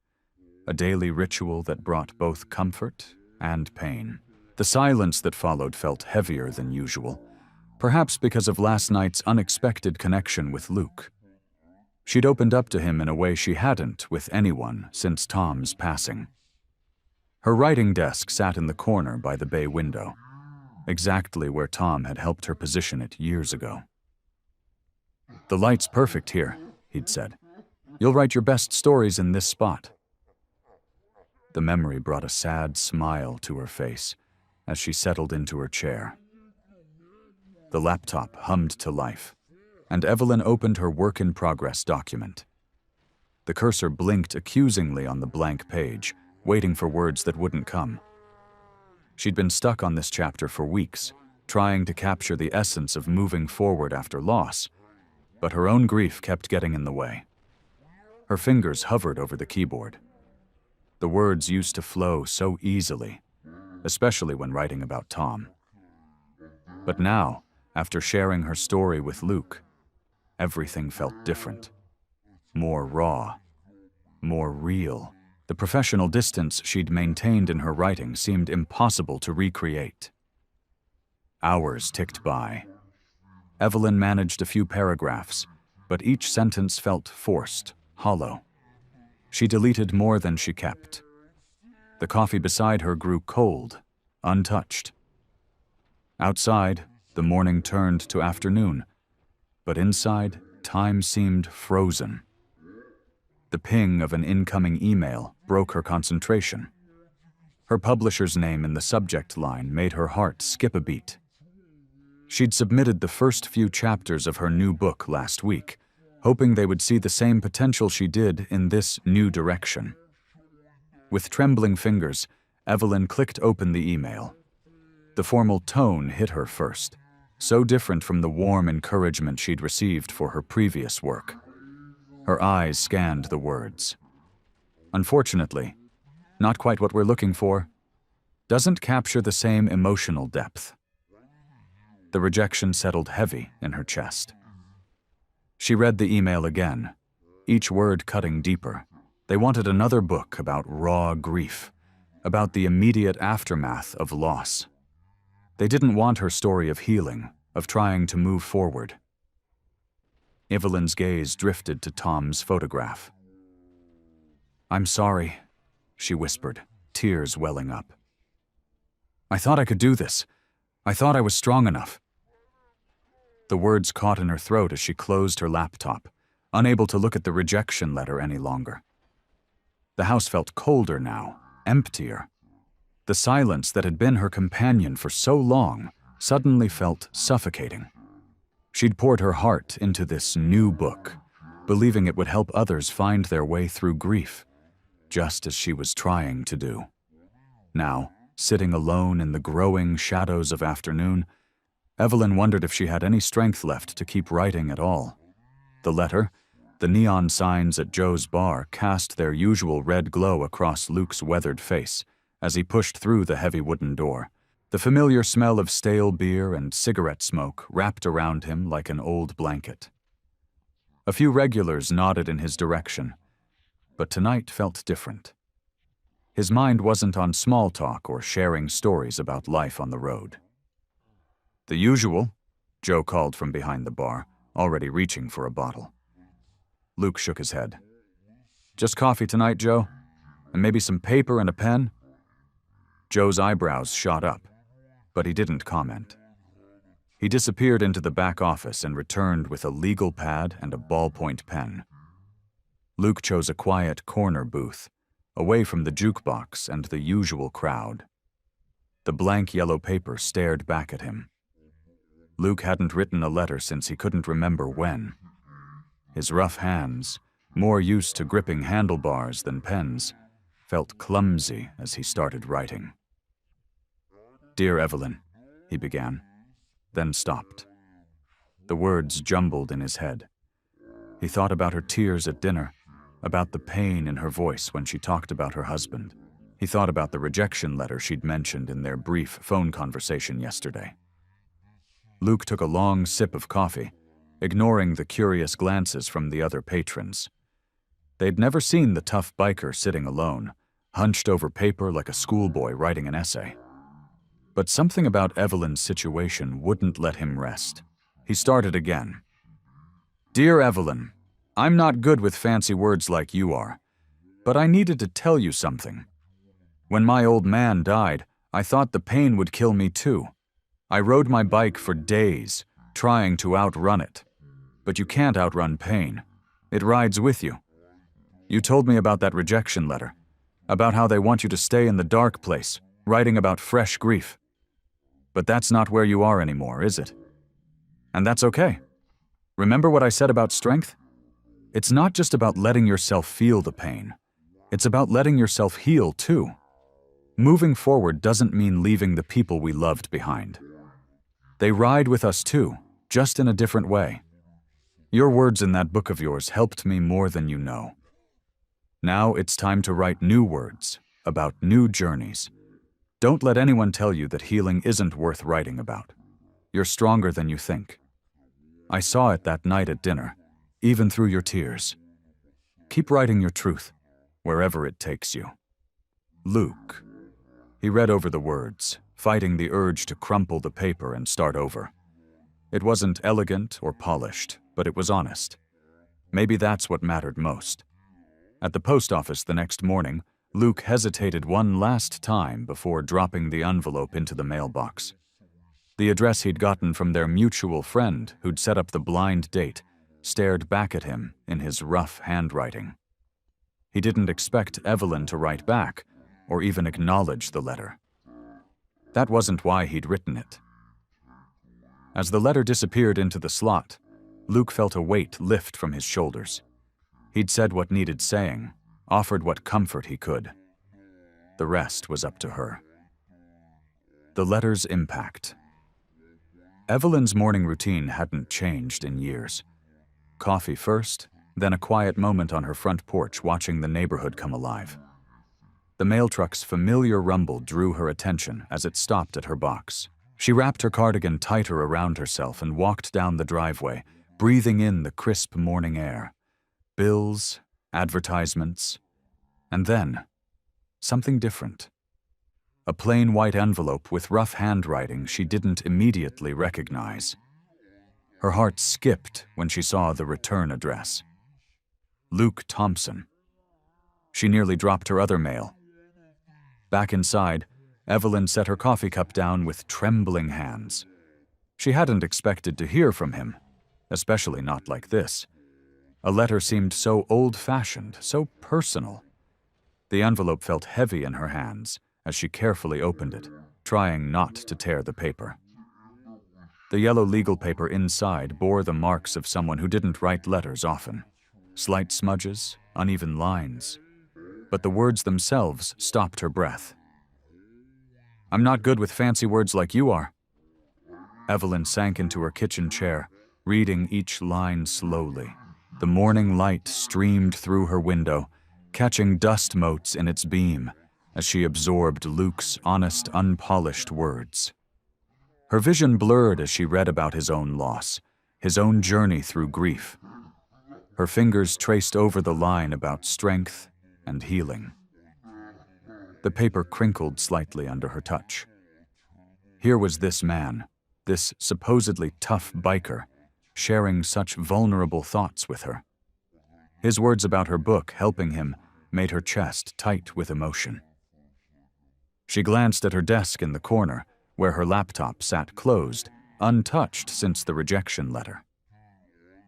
a daily ritual that brought both comfort and pain. The silence that followed felt heavier than usual, perhaps because of last night's unexpected connection with Luke. She'd opened up to him in a way she hadn't with anyone since Tom's passing. Her writing desk sat in the corner by the bay window, exactly where Tom had helped her position it years ago. "The light's perfect here," he'd said. "You'll write your best stories in this spot." The memory brought a sad smile to her face as she settled into her chair. The laptop hummed to life, and Evelyn opened her work-in-progress document. The cursor blinked accusingly on the blank page, waiting for words that wouldn't come. She'd been stuck on this chapter for weeks, trying to capture the essence of moving forward after loss, but her own grief kept getting in the way. Her fingers hovered over the keyboard. The words used to flow so easily, especially when writing about Tom. But now, after sharing her story with Luke, everything felt different. More raw, more real. The professional distance she'd maintained in her writing seemed impossible to recreate. Hours ticked by. Evelyn managed a few paragraphs, but each sentence felt forced, hollow. She deleted more than she kept. The coffee beside her grew cold, untouched. Outside, the morning turned to afternoon, but inside, time seemed frozen. The ping of an incoming email broke her concentration. Her publisher's name in the subject line made her heart skip a beat. She'd submitted the first few chapters of her new book last week, hoping they would see the same potential she did in this new direction. With trembling fingers, Evelyn clicked open the email. The formal tone hit her first, so different from the warm encouragement she'd received for her previous work. Her eyes scanned the words. Unfortunately, not quite what we're looking for. Doesn't capture the same emotional depth. The rejection settled heavy in her chest. She read the email again, each word cutting deeper. They wanted another book about raw grief, about the immediate aftermath of loss. They didn't want her story of healing, of trying to move forward. Evelyn's gaze drifted to Tom's photograph. "I'm sorry," she whispered, tears welling up. "I thought I could do this. I thought I was strong enough." The words caught in her throat as she closed her laptop, unable to look at the rejection letter any longer. The house felt colder now, emptier. The silence that had been her companion for so long suddenly felt suffocating. She'd poured her heart into this new book, believing it would help others find their way through grief, just as she was trying to do. Now, sitting alone in the growing shadows of afternoon, Evelyn wondered if she had any strength left to keep writing at all. The letter, the neon signs at Joe's bar cast their usual red glow across Luke's weathered face as he pushed through the heavy wooden door. The familiar smell of stale beer and cigarette smoke wrapped around him like an old blanket. A few regulars nodded in his direction, but tonight felt different. His mind wasn't on small talk or sharing stories about life on the road. "The usual," Joe called from behind the bar, already reaching for a bottle. Luke shook his head. "Just coffee tonight, Joe? And maybe some paper and a pen?" Joe's eyebrows shot up, but he didn't comment. He disappeared into the back office and returned with a legal pad and a ballpoint pen. Luke chose a quiet corner booth, away from the jukebox and the usual crowd. The blank yellow paper stared back at him. Luke hadn't written a letter since he couldn't remember when. His rough hands, more used to gripping handlebars than pens, felt clumsy as he started writing. "Dear Evelyn," he began, then stopped. The words jumbled in his head. He thought about her tears at dinner, about the pain in her voice when she talked about her husband. He thought about the rejection letter she'd mentioned in their brief phone conversation yesterday. Luke took a long sip of coffee, ignoring the curious glances from the other patrons. They'd never seen the tough biker sitting alone, hunched over paper like a schoolboy writing an essay. But something about Evelyn's situation wouldn't let him rest. He started again. "Dear Evelyn, I'm not good with fancy words like you are, but I needed to tell you something. When my old man died, I thought the pain would kill me too. I rode my bike for days, trying to outrun it. But you can't outrun pain. It rides with you. You told me about that rejection letter, about how they want you to stay in the dark place, writing about fresh grief. But that's not where you are anymore, is it? And that's okay. Remember what I said about strength? It's not just about letting yourself feel the pain. It's about letting yourself heal too. Moving forward doesn't mean leaving the people we loved behind. They ride with us too, just in a different way. Your words in that book of yours helped me more than you know. Now it's time to write new words about new journeys. Don't let anyone tell you that healing isn't worth writing about. You're stronger than you think. I saw it that night at dinner, even through your tears. Keep writing your truth, wherever it takes you." Luke. He read over the words, fighting the urge to crumple the paper and start over. It wasn't elegant or polished, but it was honest. Maybe that's what mattered most. At the post office the next morning, Luke hesitated one last time before dropping the envelope into the mailbox. The address he'd gotten from their mutual friend who'd set up the blind date stared back at him in his rough handwriting. He didn't expect Evelyn to write back or even acknowledge the letter. That wasn't why he'd written it. As the letter disappeared into the slot, Luke felt a weight lift from his shoulders. He'd said what needed saying, offered what comfort he could. The rest was up to her. The letter's impact. Evelyn's morning routine hadn't changed in years. Coffee first, then a quiet moment on her front porch watching the neighborhood come alive. The mail truck's familiar rumble drew her attention as it stopped at her box. She wrapped her cardigan tighter around herself and walked down the driveway, breathing in the crisp morning air. Bills, advertisements, and then something different. A plain white envelope with rough handwriting she didn't immediately recognize. Her heart skipped when she saw the return address. Luke Thompson. She nearly dropped her other mail. Back inside, Evelyn set her coffee cup down with trembling hands. She hadn't expected to hear from him, especially not like this. A letter seemed so old-fashioned, so personal. The envelope felt heavy in her hands as she carefully opened it, trying not to tear the paper. The yellow legal paper inside bore the marks of someone who didn't write letters often. Slight smudges, uneven lines. But the words themselves stopped her breath. "I'm not good with fancy words like you are." Evelyn sank into her kitchen chair, reading each line slowly. The morning light streamed through her window, catching dust motes in its beam as she absorbed Luke's honest, unpolished words. Her vision blurred as she read about his own loss, his own journey through grief. Her fingers traced over the line about strength and healing. The paper crinkled slightly under her touch. Here was this man, this supposedly tough biker, sharing such vulnerable thoughts with her. His words about her book helping him made her chest tight with emotion. She glanced at her desk in the corner, where her laptop sat closed, untouched since the rejection letter.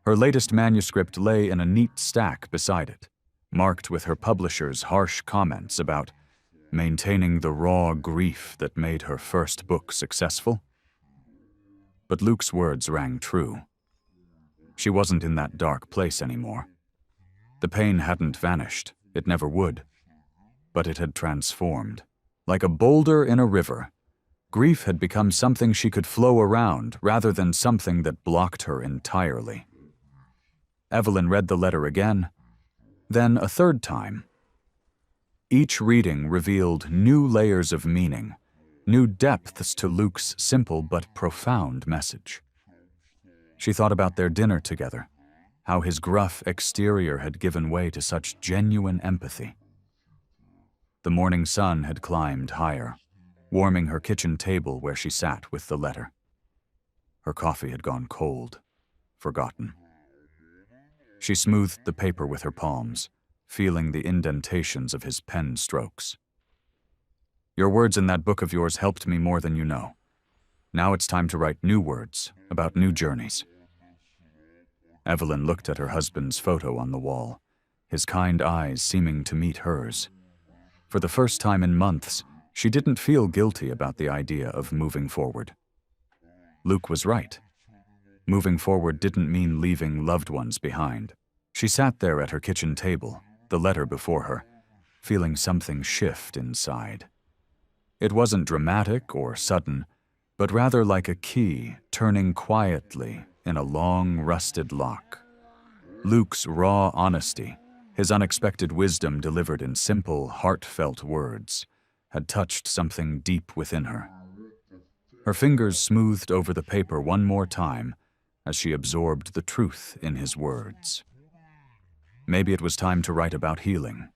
Her latest manuscript lay in a neat stack beside it, marked with her publisher's harsh comments about maintaining the raw grief that made her first book successful. But Luke's words rang true. She wasn't in that dark place anymore. The pain hadn't vanished, it never would, but it had transformed. Like a boulder in a river, grief had become something she could flow around rather than something that blocked her entirely. Evelyn read the letter again, then a third time. Each reading revealed new layers of meaning, new depths to Luke's simple but profound message. She thought about their dinner together, how his gruff exterior had given way to such genuine empathy. The morning sun had climbed higher, warming her kitchen table where she sat with the letter. Her coffee had gone cold, forgotten. She smoothed the paper with her palms, feeling the indentations of his pen strokes. "Your words in that book of yours helped me more than you know. Now it's time to write new words about new journeys." Evelyn looked at her husband's photo on the wall, his kind eyes seeming to meet hers. For the first time in months, she didn't feel guilty about the idea of moving forward. Luke was right. Moving forward didn't mean leaving loved ones behind. She sat there at her kitchen table, the letter before her, feeling something shift inside. It wasn't dramatic or sudden, but rather like a key turning quietly in a long, rusted lock. Luke's raw honesty, his unexpected wisdom delivered in simple, heartfelt words, had touched something deep within her. Her fingers smoothed over the paper one more time as she absorbed the truth in his words. Maybe it was time to write about healing,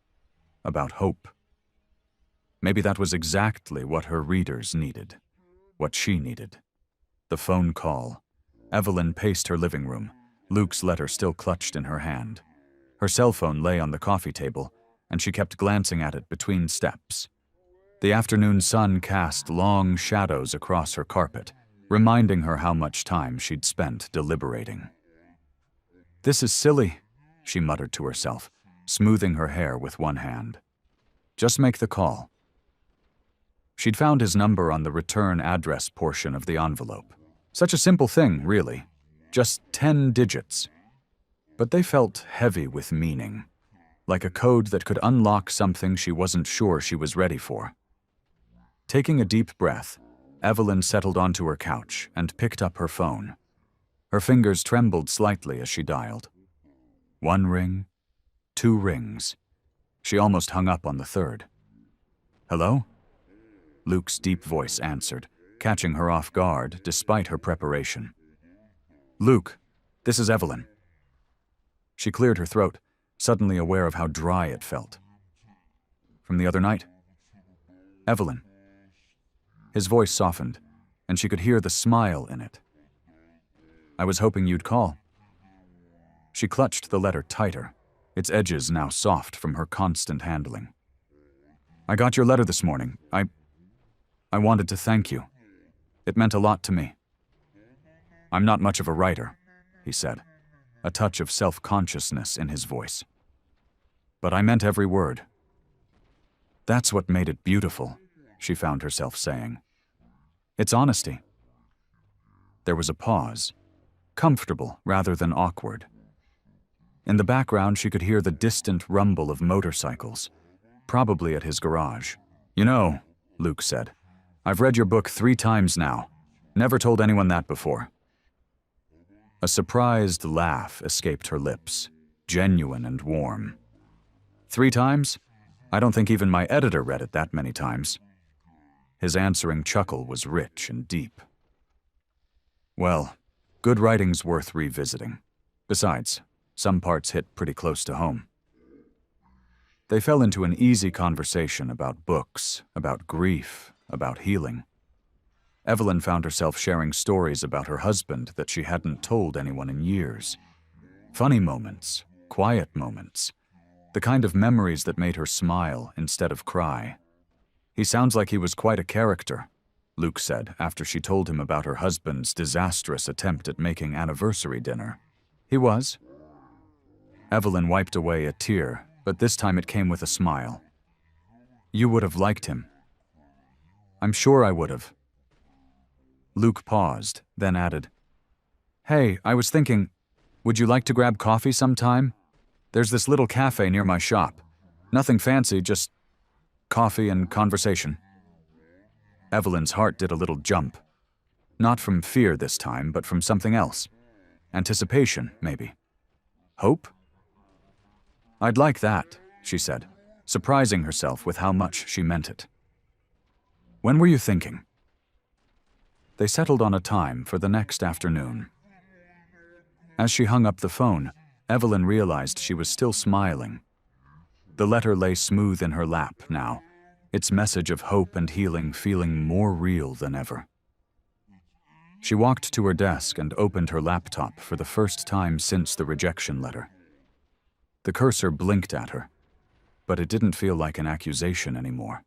about hope. Maybe that was exactly what her readers needed, what she needed. The phone call. Evelyn paced her living room, Luke's letter still clutched in her hand. Her cell phone lay on the coffee table, and she kept glancing at it between steps. The afternoon sun cast long shadows across her carpet, reminding her how much time she'd spent deliberating. "This is silly," she muttered to herself, smoothing her hair with one hand. "Just make the call." She'd found his number on the return address portion of the envelope. Such a simple thing, really. Just 10 digits. But they felt heavy with meaning, like a code that could unlock something she wasn't sure she was ready for. Taking a deep breath, Evelyn settled onto her couch and picked up her phone. Her fingers trembled slightly as she dialed. 1 ring, 2 rings. She almost hung up on the third. "Hello?" Luke's deep voice answered, catching her off guard despite her preparation. "Luke, this is Evelyn." She cleared her throat, suddenly aware of how dry it felt. "From the other night?" "Evelyn." His voice softened, and she could hear the smile in it. "I was hoping you'd call." She clutched the letter tighter, its edges now soft from her constant handling. "I got your letter this morning. I wanted to thank you. It meant a lot to me." "I'm not much of a writer," he said, a touch of self-consciousness in his voice. "But I meant every word." "That's what made it beautiful," she found herself saying. "It's honesty." There was a pause, comfortable rather than awkward. In the background, she could hear the distant rumble of motorcycles, probably at his garage. "You know," Luke said, "I've read your book 3 times now. Never told anyone that before." A surprised laugh escaped her lips, genuine and warm. "3 times? I don't think even my editor read it that many times." His answering chuckle was rich and deep. "Well, good writing's worth revisiting. Besides, some parts hit pretty close to home." They fell into an easy conversation about books, about grief, about healing. Evelyn found herself sharing stories about her husband that she hadn't told anyone in years. Funny moments, quiet moments, the kind of memories that made her smile instead of cry. "He sounds like he was quite a character," Luke said after she told him about her husband's disastrous attempt at making anniversary dinner. "He was." Evelyn wiped away a tear, but this time it came with a smile. "You would have liked him." "I'm sure I would have." Luke paused, then added, "Hey, I was thinking, would you like to grab coffee sometime? There's this little cafe near my shop. Nothing fancy, just coffee and conversation." Evelyn's heart did a little jump. Not from fear this time, but from something else. Anticipation, maybe. Hope? "I'd like that," she said, surprising herself with how much she meant it. "When were you thinking?" They settled on a time for the next afternoon. As she hung up the phone, Evelyn realized she was still smiling. The letter lay smooth in her lap now, its message of hope and healing feeling more real than ever. She walked to her desk and opened her laptop for the first time since the rejection letter. The cursor blinked at her, but it didn't feel like an accusation anymore.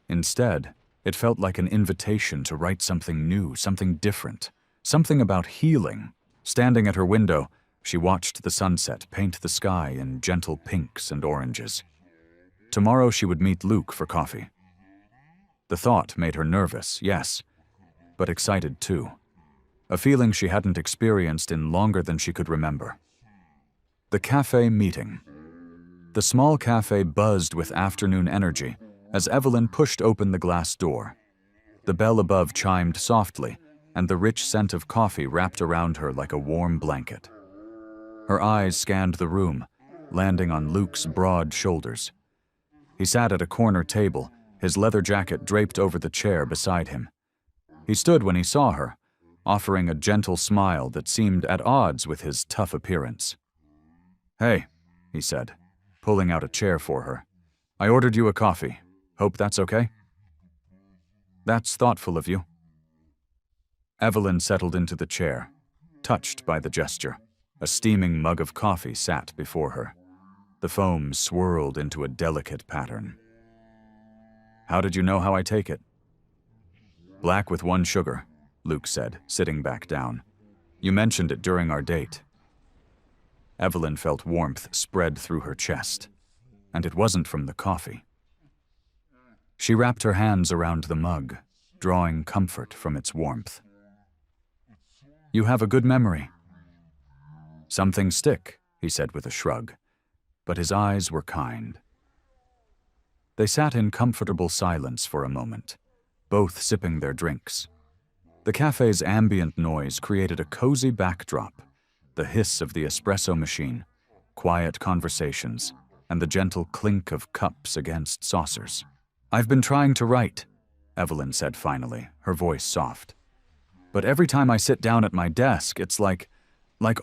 Instead, it felt like an invitation to write something new, something different, something about healing. Standing at her window, she watched the sunset paint the sky in gentle pinks and oranges. Tomorrow she would meet Luke for coffee. The thought made her nervous, yes, but excited too. A feeling she hadn't experienced in longer than she could remember. The cafe meeting. The small cafe buzzed with afternoon energy as Evelyn pushed open the glass door. The bell above chimed softly, and the rich scent of coffee wrapped around her like a warm blanket. Her eyes scanned the room, landing on Luke's broad shoulders. He sat at a corner table, his leather jacket draped over the chair beside him. He stood when he saw her, offering a gentle smile that seemed at odds with his tough appearance. "Hey," he said, pulling out a chair for her. "I ordered you a coffee. Hope that's okay?" "That's thoughtful of you." Evelyn settled into the chair, touched by the gesture. A steaming mug of coffee sat before her. The foam swirled into a delicate pattern. "How did you know how I take it?" "Black with 1 sugar," Luke said, sitting back down. "You mentioned it during our date." Evelyn felt warmth spread through her chest, and it wasn't from the coffee. She wrapped her hands around the mug, drawing comfort from its warmth. You have a good memory. Some things stick, he said with a shrug, but his eyes were kind. They sat in comfortable silence for a moment, both sipping their drinks. The cafe's ambient noise created a cozy backdrop, the hiss of the espresso machine, quiet conversations, and the gentle clink of cups against saucers. I've been trying to write, Evelyn said finally, her voice soft. But every time I sit down at my desk, it's like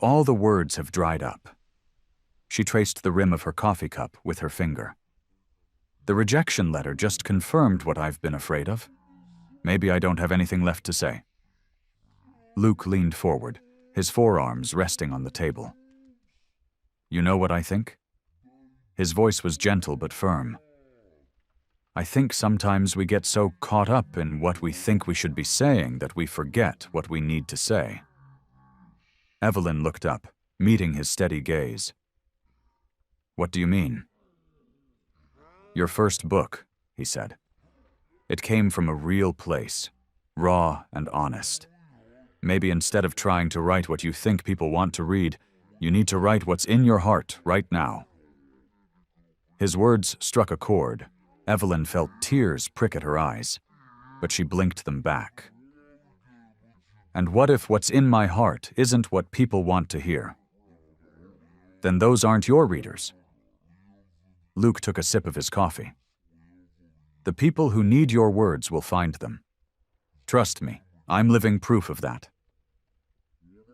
all the words have dried up. She traced the rim of her coffee cup with her finger. The rejection letter just confirmed what I've been afraid of. Maybe I don't have anything left to say. Luke leaned forward, his forearms resting on the table. You know what I think? His voice was gentle but firm. I think sometimes we get so caught up in what we think we should be saying that we forget what we need to say. Evelyn looked up, meeting his steady gaze. What do you mean? Your first book, he said. It came from a real place, raw and honest. Maybe instead of trying to write what you think people want to read, you need to write what's in your heart right now. His words struck a chord. Evelyn felt tears prick at her eyes, but she blinked them back. And what if what's in my heart isn't what people want to hear? Then those aren't your readers. Luke took a sip of his coffee. The people who need your words will find them. Trust me, I'm living proof of that.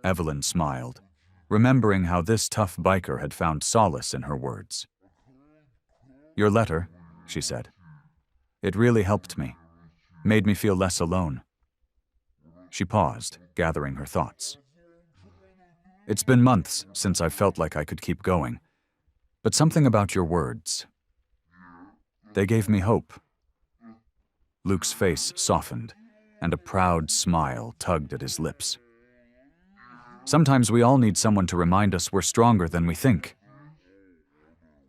Evelyn smiled, remembering how this tough biker had found solace in her words. Your letter, she said. It really helped me, made me feel less alone. She paused, gathering her thoughts. It's been months since I felt like I could keep going, but something about your words. They gave me hope. Luke's face softened, and a proud smile tugged at his lips. Sometimes we all need someone to remind us we're stronger than we think.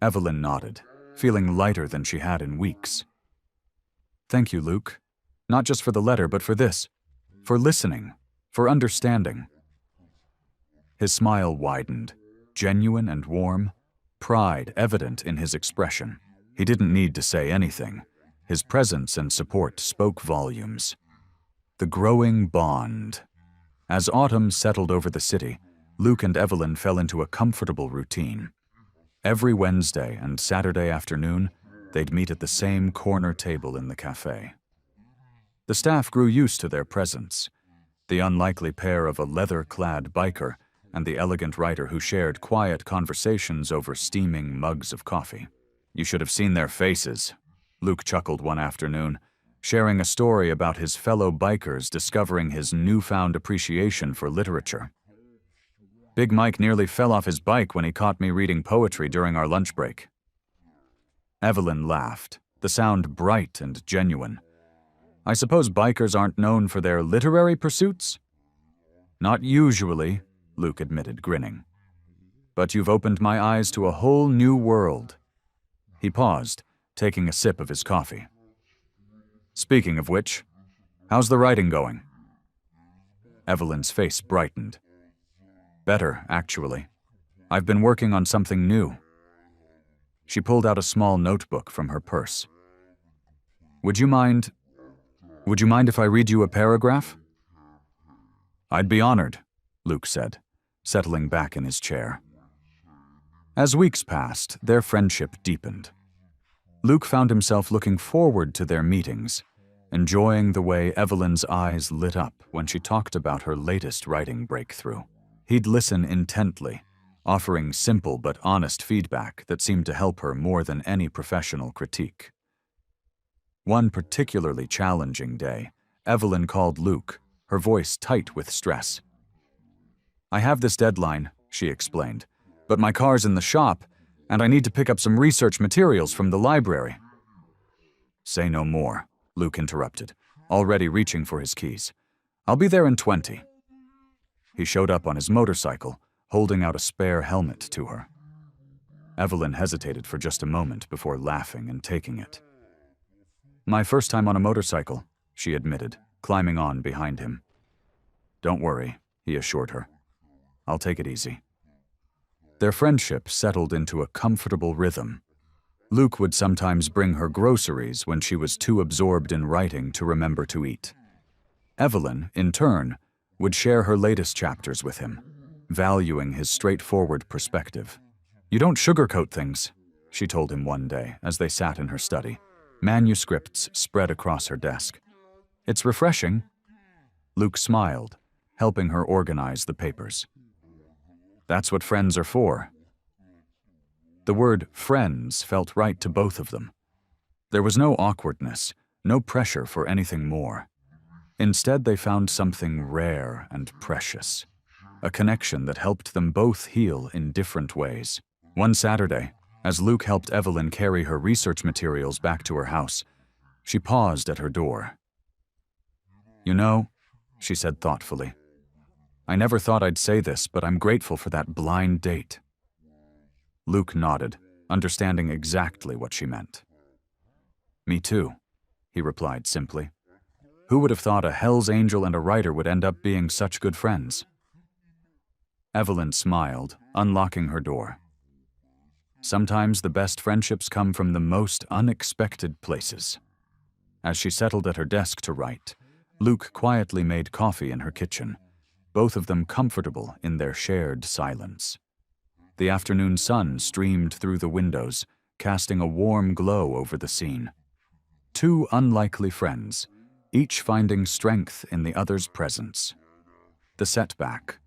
Evelyn nodded, feeling lighter than she had in weeks. Thank you, Luke. Not just for the letter, but for this. For listening. For understanding. His smile widened, genuine and warm, pride evident in his expression. He didn't need to say anything. His presence and support spoke volumes. The growing bond. As autumn settled over the city, Luke and Evelyn fell into a comfortable routine. Every Wednesday and Saturday afternoon, they'd meet at the same corner table in the cafe. The staff grew used to their presence. The unlikely pair of a leather-clad biker and the elegant writer who shared quiet conversations over steaming mugs of coffee. You should have seen their faces, Luke chuckled one afternoon, sharing a story about his fellow bikers discovering his newfound appreciation for literature. Big Mike nearly fell off his bike when he caught me reading poetry during our lunch break. Evelyn laughed, the sound bright and genuine. I suppose bikers aren't known for their literary pursuits? Not usually, Luke admitted, grinning. But you've opened my eyes to a whole new world. He paused, taking a sip of his coffee. Speaking of which, how's the writing going? Evelyn's face brightened. Better, actually. I've been working on something new. She pulled out a small notebook from her purse. Would you mind if I read you a paragraph? I'd be honored, Luke said, settling back in his chair. As weeks passed, their friendship deepened. Luke found himself looking forward to their meetings, enjoying the way Evelyn's eyes lit up when she talked about her latest writing breakthrough. He'd listen intently, offering simple but honest feedback that seemed to help her more than any professional critique. One particularly challenging day, Evelyn called Luke, her voice tight with stress. I have this deadline, she explained, but my car's in the shop, and I need to pick up some research materials from the library. Say no more, Luke interrupted, already reaching for his keys. I'll be there in 20. He showed up on his motorcycle, holding out a spare helmet to her. Evelyn hesitated for just a moment before laughing and taking it. My first time on a motorcycle, she admitted, climbing on behind him. Don't worry, he assured her. I'll take it easy. Their friendship settled into a comfortable rhythm. Luke would sometimes bring her groceries when she was too absorbed in writing to remember to eat. Evelyn, in turn, would share her latest chapters with him, valuing his straightforward perspective. You don't sugarcoat things, she told him one day as they sat in her study, manuscripts spread across her desk. It's refreshing. Luke smiled, helping her organize the papers. That's what friends are for. The word friends felt right to both of them. There was no awkwardness, no pressure for anything more. Instead, they found something rare and precious, a connection that helped them both heal in different ways. One Saturday, as Luke helped Evelyn carry her research materials back to her house, she paused at her door. You know, she said thoughtfully, I never thought I'd say this, but I'm grateful for that blind date. Luke nodded, understanding exactly what she meant. Me too, he replied simply. Who would have thought a Hell's Angel and a writer would end up being such good friends? Evelyn smiled, unlocking her door. Sometimes the best friendships come from the most unexpected places. As she settled at her desk to write, Luke quietly made coffee in her kitchen, both of them comfortable in their shared silence. The afternoon sun streamed through the windows, casting a warm glow over the scene. Two unlikely friends, each finding strength in the other's presence. The setback.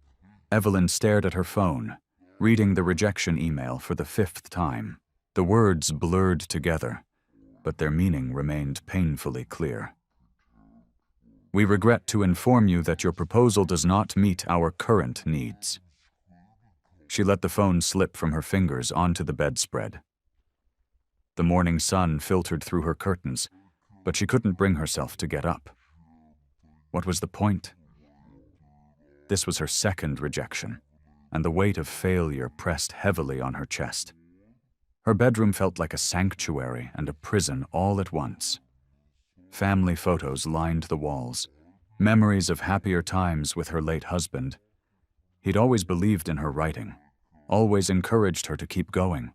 Evelyn stared at her phone, reading the rejection email for the 5th time. The words blurred together, but their meaning remained painfully clear. We regret to inform you that your proposal does not meet our current needs. She let the phone slip from her fingers onto the bedspread. The morning sun filtered through her curtains, but she couldn't bring herself to get up. What was the point? This was her second rejection, and the weight of failure pressed heavily on her chest. Her bedroom felt like a sanctuary and a prison all at once. Family photos lined the walls, memories of happier times with her late husband. He'd always believed in her writing, always encouraged her to keep going.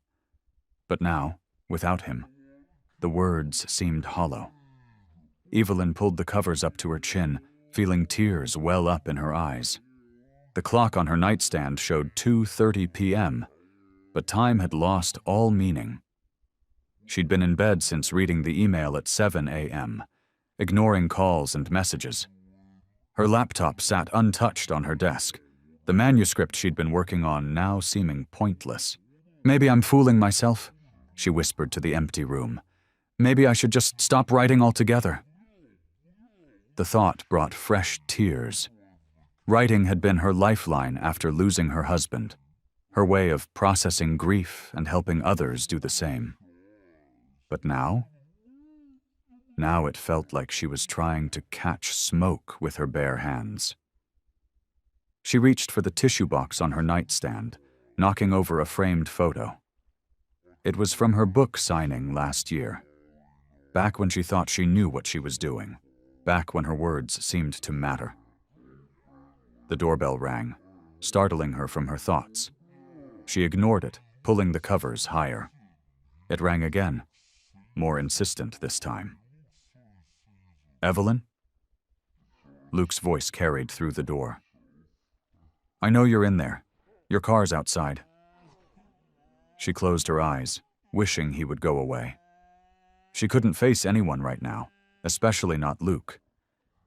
But now, without him, the words seemed hollow. Evelyn pulled the covers up to her chin, feeling tears well up in her eyes. The clock on her nightstand showed 2:30 p.m., but time had lost all meaning. She'd been in bed since reading the email at 7 a.m., ignoring calls and messages. Her laptop sat untouched on her desk, the manuscript she'd been working on now seeming pointless. Maybe I'm fooling myself, she whispered to the empty room. Maybe I should just stop writing altogether. The thought brought fresh tears. Writing had been her lifeline after losing her husband, her way of processing grief and helping others do the same. But now? Now it felt like she was trying to catch smoke with her bare hands. She reached for the tissue box on her nightstand, knocking over a framed photo. It was from her book signing last year, back when she thought she knew what she was doing, back when her words seemed to matter. The doorbell rang, startling her from her thoughts. She ignored it, pulling the covers higher. It rang again, more insistent this time. Evelyn? Luke's voice carried through the door. I know you're in there. Your car's outside. She closed her eyes, wishing he would go away. She couldn't face anyone right now, especially not Luke.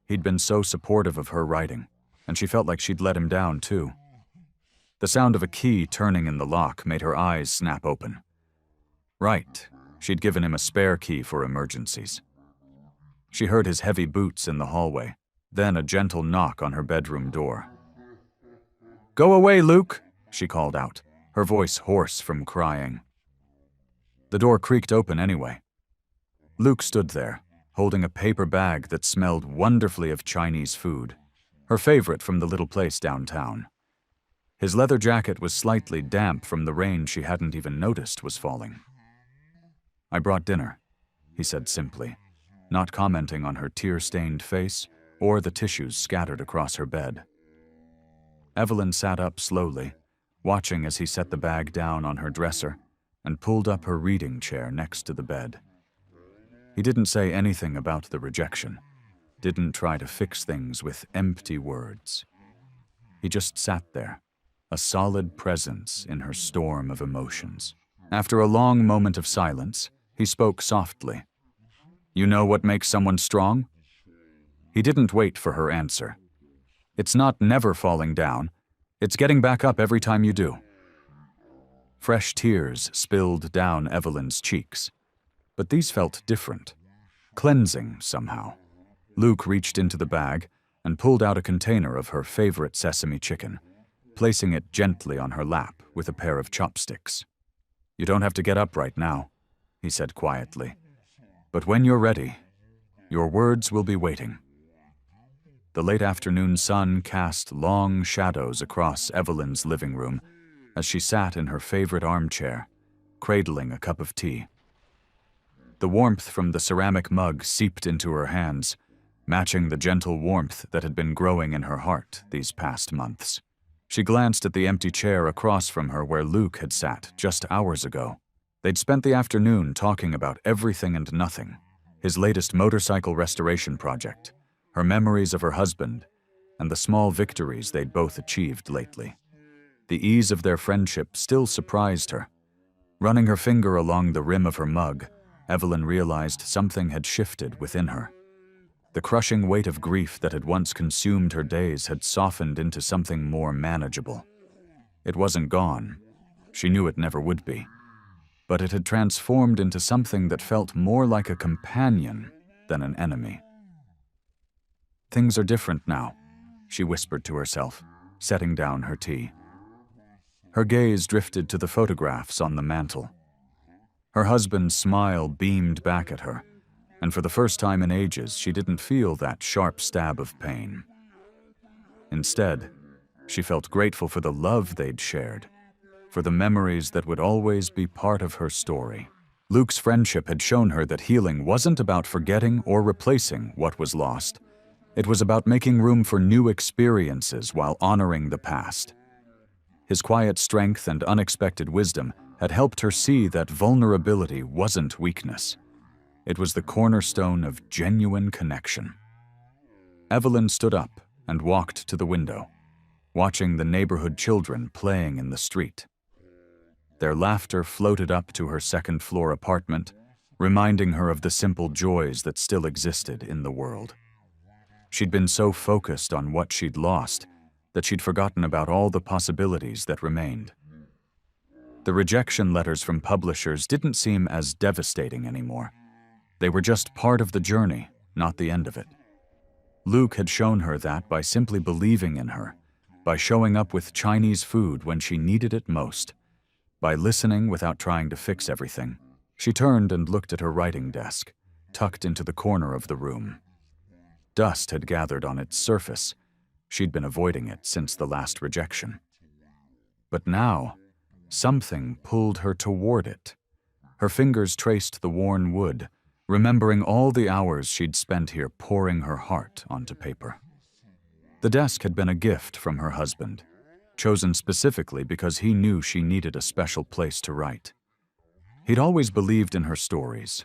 He'd been so supportive of her writing, and she felt like she'd let him down too. The sound of a key turning in the lock made her eyes snap open. Right, she'd given him a spare key for emergencies. She heard his heavy boots in the hallway, then a gentle knock on her bedroom door. Go away, Luke, she called out, her voice hoarse from crying. The door creaked open anyway. Luke stood there, holding a paper bag that smelled wonderfully of Chinese food, her favorite from the little place downtown. His leather jacket was slightly damp from the rain she hadn't even noticed was falling. I brought dinner, he said simply, not commenting on her tear-stained face or the tissues scattered across her bed. Evelyn sat up slowly, watching as he set the bag down on her dresser and pulled up her reading chair next to the bed. He didn't say anything about the rejection, didn't try to fix things with empty words. He just sat there, a solid presence in her storm of emotions. After a long moment of silence, he spoke softly. "You know what makes someone strong?" He didn't wait for her answer. "It's not never falling down. It's getting back up every time you do." Fresh tears spilled down Evelyn's cheeks, but these felt different, cleansing somehow. Luke reached into the bag and pulled out a container of her favorite sesame chicken, placing it gently on her lap with a pair of chopsticks. "You don't have to get up right now," he said quietly. "But when you're ready, your words will be waiting." The late afternoon sun cast long shadows across Evelyn's living room as she sat in her favorite armchair, cradling a cup of tea. The warmth from the ceramic mug seeped into her hands, matching the gentle warmth that had been growing in her heart these past months. She glanced at the empty chair across from her where Luke had sat just hours ago. They'd spent the afternoon talking about everything and nothing, his latest motorcycle restoration project, her memories of her husband, and the small victories they'd both achieved lately. The ease of their friendship still surprised her. Running her finger along the rim of her mug, Evelyn realized something had shifted within her. The crushing weight of grief that had once consumed her days had softened into something more manageable. It wasn't gone. She knew it never would be. But it had transformed into something that felt more like a companion than an enemy. "Things are different now," she whispered to herself, setting down her tea. Her gaze drifted to the photographs on the mantel. Her husband's smile beamed back at her, and for the first time in ages, she didn't feel that sharp stab of pain. Instead, she felt grateful for the love they'd shared, for the memories that would always be part of her story. Luke's friendship had shown her that healing wasn't about forgetting or replacing what was lost. It was about making room for new experiences while honoring the past. His quiet strength and unexpected wisdom had helped her see that vulnerability wasn't weakness. It was the cornerstone of genuine connection. Evelyn stood up and walked to the window, watching the neighborhood children playing in the street. Their laughter floated up to her second-floor apartment, reminding her of the simple joys that still existed in the world. She'd been so focused on what she'd lost that she'd forgotten about all the possibilities that remained. The rejection letters from publishers didn't seem as devastating anymore. They were just part of the journey, not the end of it. Luke had shown her that by simply believing in her, by showing up with Chinese food when she needed it most, by listening without trying to fix everything. She turned and looked at her writing desk, tucked into the corner of the room. Dust had gathered on its surface. She'd been avoiding it since the last rejection. But now, something pulled her toward it. Her fingers traced the worn wood, remembering all the hours she'd spent here pouring her heart onto paper. The desk had been a gift from her husband, chosen specifically because he knew she needed a special place to write. He'd always believed in her stories,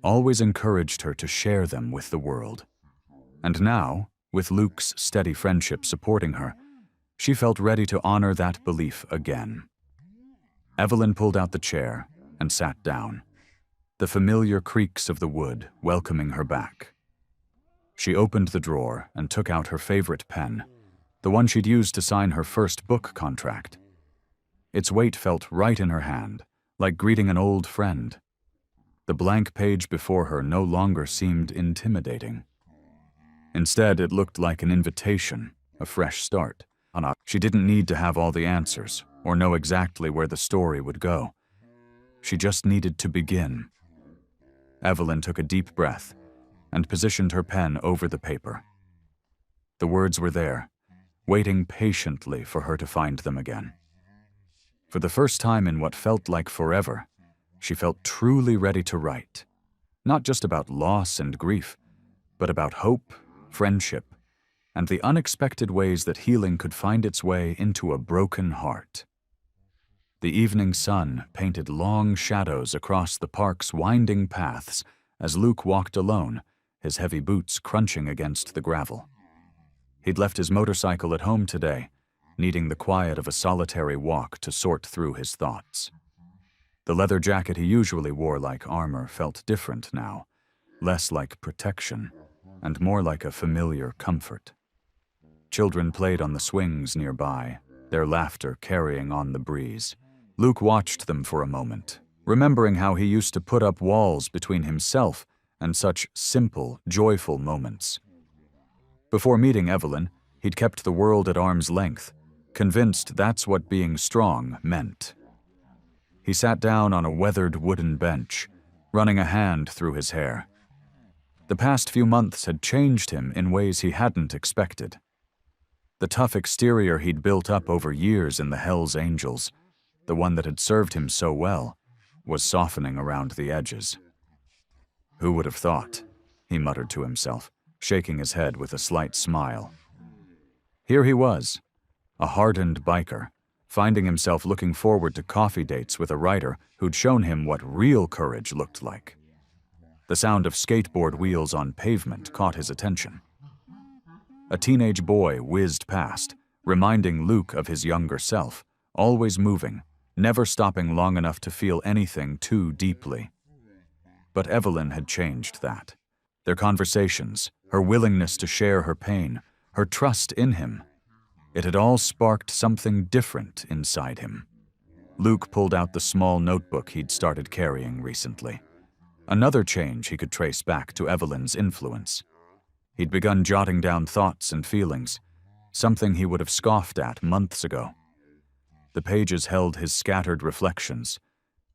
always encouraged her to share them with the world. And now, with Luke's steady friendship supporting her, she felt ready to honor that belief again. Evelyn pulled out the chair and sat down, the familiar creaks of the wood welcoming her back. She opened the drawer and took out her favorite pen, the one she'd used to sign her first book contract. Its weight felt right in her hand, like greeting an old friend. The blank page before her no longer seemed intimidating. Instead, it looked like an invitation, a fresh start. She didn't need to have all the answers or know exactly where the story would go. She just needed to begin. Evelyn took a deep breath and positioned her pen over the paper. The words were there, waiting patiently for her to find them again. For the first time in what felt like forever, she felt truly ready to write. Not just about loss and grief, but about hope, friendship, and the unexpected ways that healing could find its way into a broken heart. The evening sun painted long shadows across the park's winding paths as Luke walked alone, his heavy boots crunching against the gravel. He'd left his motorcycle at home today, needing the quiet of a solitary walk to sort through his thoughts. The leather jacket he usually wore like armor felt different now, less like protection, and more like a familiar comfort. Children played on the swings nearby, their laughter carrying on the breeze. Luke watched them for a moment, remembering how he used to put up walls between himself and such simple, joyful moments. Before meeting Evelyn, he'd kept the world at arm's length, convinced that's what being strong meant. He sat down on a weathered wooden bench, running a hand through his hair. The past few months had changed him in ways he hadn't expected. The tough exterior he'd built up over years in the hellsangels, the one that had served him so well, was softening around the edges. "Who would have thought?" he muttered to himself, shaking his head with a slight smile. Here he was, a hardened biker, finding himself looking forward to coffee dates with a writer who'd shown him what real courage looked like. The sound of skateboard wheels on pavement caught his attention. A teenage boy whizzed past, reminding Luke of his younger self, always moving, never stopping long enough to feel anything too deeply. But Evelyn had changed that. Their conversations, her willingness to share her pain, her trust in him, it had all sparked something different inside him. Luke pulled out the small notebook he'd started carrying recently. Another change he could trace back to Evelyn's influence. He'd begun jotting down thoughts and feelings, something he would have scoffed at months ago. The pages held his scattered reflections,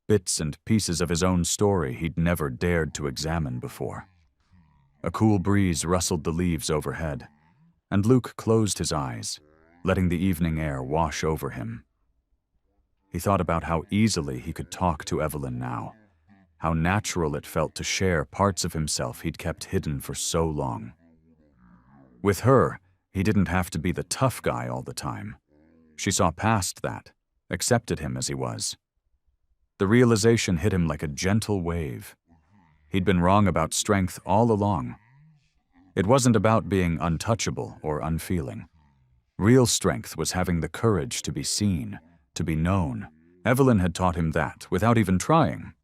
bits and pieces of his own story he'd never dared to examine before. A cool breeze rustled the leaves overhead, and Luke closed his eyes, letting the evening air wash over him. He thought about how easily he could talk to Evelyn now, how natural it felt to share parts of himself he'd kept hidden for so long. With her, he didn't have to be the tough guy all the time. She saw past that, accepted him as he was. The realization hit him like a gentle wave. He'd been wrong about strength all along. It wasn't about being untouchable or unfeeling. Real strength was having the courage to be seen, to be known. Evelyn had taught him that without even trying.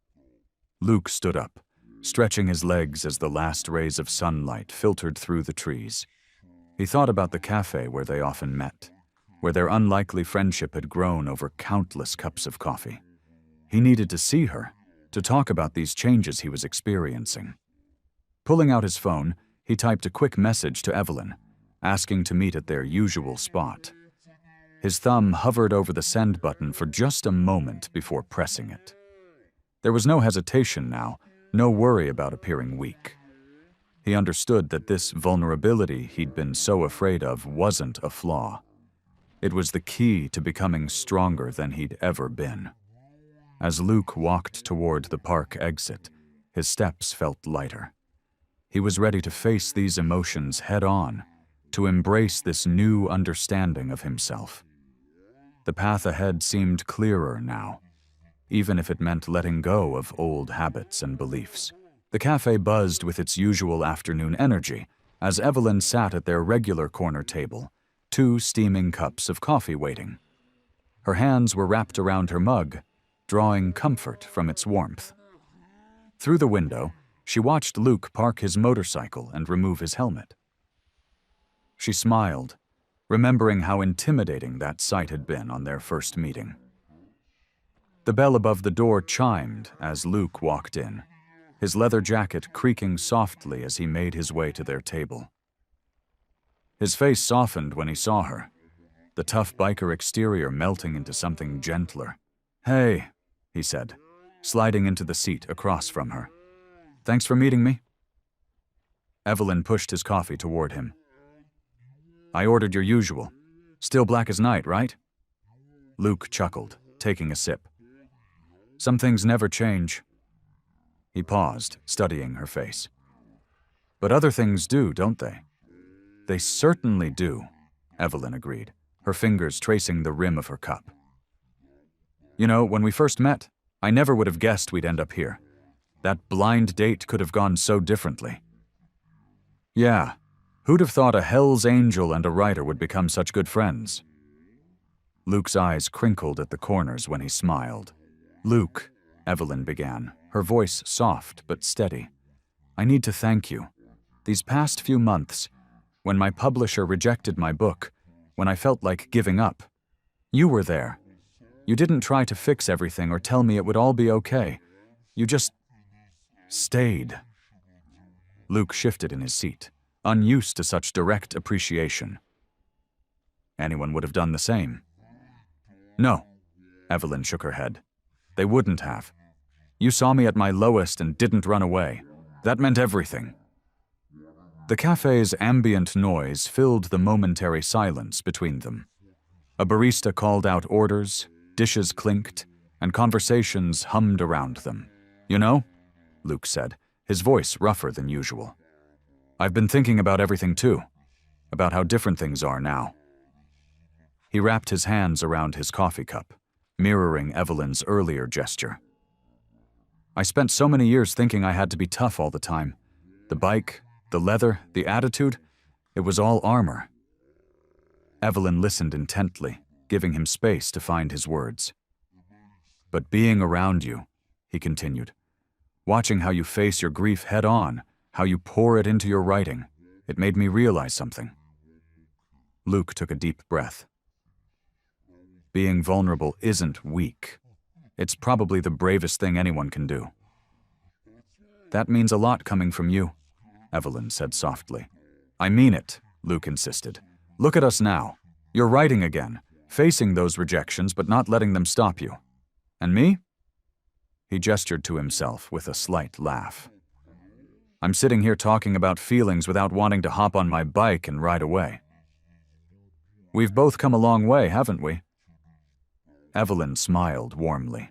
Luke stood up, stretching his legs as the last rays of sunlight filtered through the trees. He thought about the cafe where they often met, where their unlikely friendship had grown over countless cups of coffee. He needed to see her, to talk about these changes he was experiencing. Pulling out his phone, he typed a quick message to Evelyn, asking to meet at their usual spot. His thumb hovered over the send button for just a moment before pressing it. There was no hesitation now, no worry about appearing weak. He understood that this vulnerability he'd been so afraid of wasn't a flaw. It was the key to becoming stronger than he'd ever been. As Luke walked toward the park exit, his steps felt lighter. He was ready to face these emotions head-on, to embrace this new understanding of himself. The path ahead seemed clearer now, even if it meant letting go of old habits and beliefs. The cafe buzzed with its usual afternoon energy as Evelyn sat at their regular corner table, 2 steaming cups of coffee waiting. Her hands were wrapped around her mug, drawing comfort from its warmth. Through the window, she watched Luke park his motorcycle and remove his helmet. She smiled, remembering how intimidating that sight had been on their first meeting. The bell above the door chimed as Luke walked in, his leather jacket creaking softly as he made his way to their table. His face softened when he saw her, the tough biker exterior melting into something gentler. "Hey," he said, sliding into the seat across from her. "Thanks for meeting me." Evelyn pushed his coffee toward him. "I ordered your usual. Still black as night, right?" Luke chuckled, taking a sip. "Some things never change." He paused, studying her face. "But other things do, don't they?" They certainly do, Evelyn agreed, her fingers tracing the rim of her cup. You know, when we first met, I never would have guessed we'd end up here. That blind date could have gone so differently. Yeah, who'd have thought a Hell's Angel and a writer would become such good friends? Luke's eyes crinkled at the corners when he smiled. Luke, Evelyn began, her voice soft but steady. I need to thank you. These past few months, when my publisher rejected my book, when I felt like giving up, you were there. You didn't try to fix everything or tell me it would all be okay. You just stayed. Luke shifted in his seat, unused to such direct appreciation. Anyone would have done the same. No, Evelyn shook her head. They wouldn't have. You saw me at my lowest and didn't run away. That meant everything. The cafe's ambient noise filled the momentary silence between them. A barista called out orders, dishes clinked, and conversations hummed around them. You know, Luke said, his voice rougher than usual. I've been thinking about everything too, about how different things are now. He wrapped his hands around his coffee cup, mirroring Evelyn's earlier gesture. I spent so many years thinking I had to be tough all the time. The bike, the leather, the attitude, it was all armor. Evelyn listened intently, giving him space to find his words. But being around you, he continued, watching how you face your grief head on, how you pour it into your writing, it made me realize something. Luke took a deep breath. Being vulnerable isn't weak. It's probably the bravest thing anyone can do. That means a lot coming from you, Evelyn said softly. I mean it, Luke insisted. Look at us now. You're writing again, facing those rejections but not letting them stop you. And me? He gestured to himself with a slight laugh. I'm sitting here talking about feelings without wanting to hop on my bike and ride away. We've both come a long way, haven't we? Evelyn smiled warmly.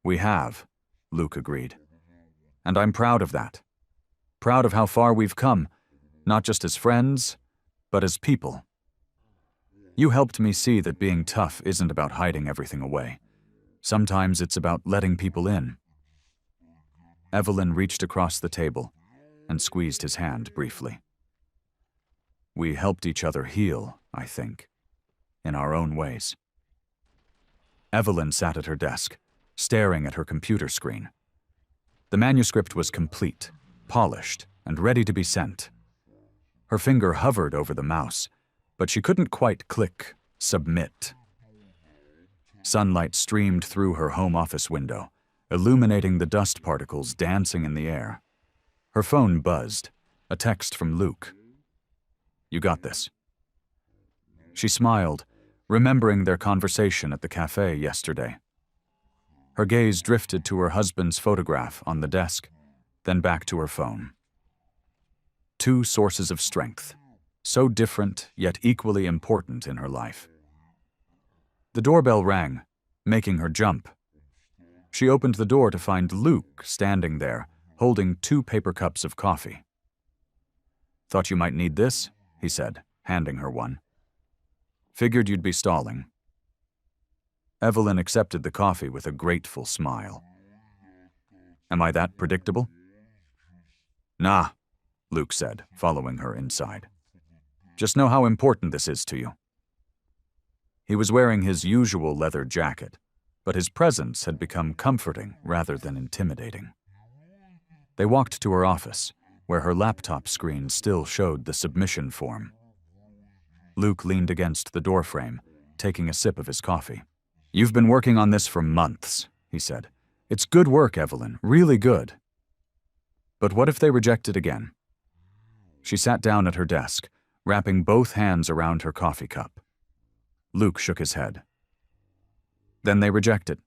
We have, Luke agreed. And I'm proud of that. Proud of how far we've come, not just as friends, but as people. You helped me see that being tough isn't about hiding everything away. Sometimes it's about letting people in. Evelyn reached across the table and squeezed his hand briefly. We helped each other heal, I think, in our own ways. Evelyn sat at her desk, staring at her computer screen. The manuscript was complete, polished, and ready to be sent. Her finger hovered over the mouse, but she couldn't quite click submit. Sunlight streamed through her home office window, illuminating the dust particles dancing in the air. Her phone buzzed, a text from Luke. You got this. She smiled, remembering their conversation at the cafe yesterday. Her gaze drifted to her husband's photograph on the desk, then back to her phone. Two sources of strength, so different yet equally important in her life. The doorbell rang, making her jump. She opened the door to find Luke standing there, holding 2 paper cups of coffee. Thought you might need this, he said, handing her one. Figured you'd be stalling. Evelyn accepted the coffee with a grateful smile. Am I that predictable? Nah, Luke said, following her inside. Just know how important this is to you. He was wearing his usual leather jacket, but his presence had become comforting rather than intimidating. They walked to her office, where her laptop screen still showed the submission form. Luke leaned against the doorframe, taking a sip of his coffee. You've been working on this for months, he said. It's good work, Evelyn, really good. But what if they reject it again? She sat down at her desk, wrapping both hands around her coffee cup. Luke shook his head. Then they reject it.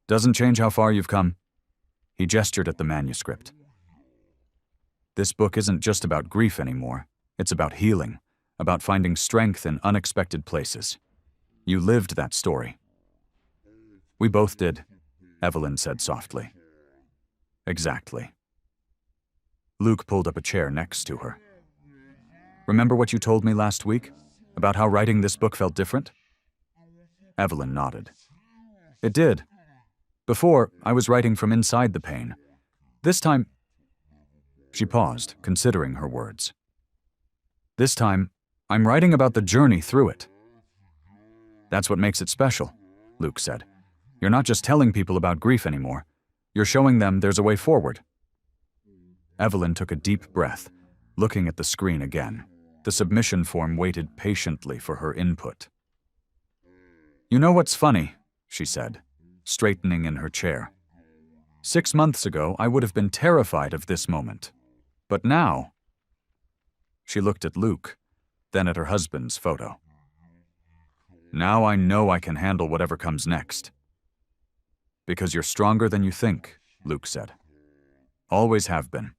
Doesn't change how far you've come. He gestured at the manuscript. This book isn't just about grief anymore. It's about healing, about finding strength in unexpected places. You lived that story. We both did, Evelyn said softly. Exactly. Luke pulled up a chair next to her. Remember what you told me last week? About how writing this book felt different? Evelyn nodded. It did. Before, I was writing from inside the pain. This time... She paused, considering her words. This time, I'm writing about the journey through it. That's what makes it special, Luke said. You're not just telling people about grief anymore. You're showing them there's a way forward. Evelyn took a deep breath, looking at the screen again. The submission form waited patiently for her input. You know what's funny, she said, straightening in her chair. 6 months ago, I would have been terrified of this moment. But now... She looked at Luke, then at her husband's photo. Now I know I can handle whatever comes next. Because you're stronger than you think, Luke said. Always have been.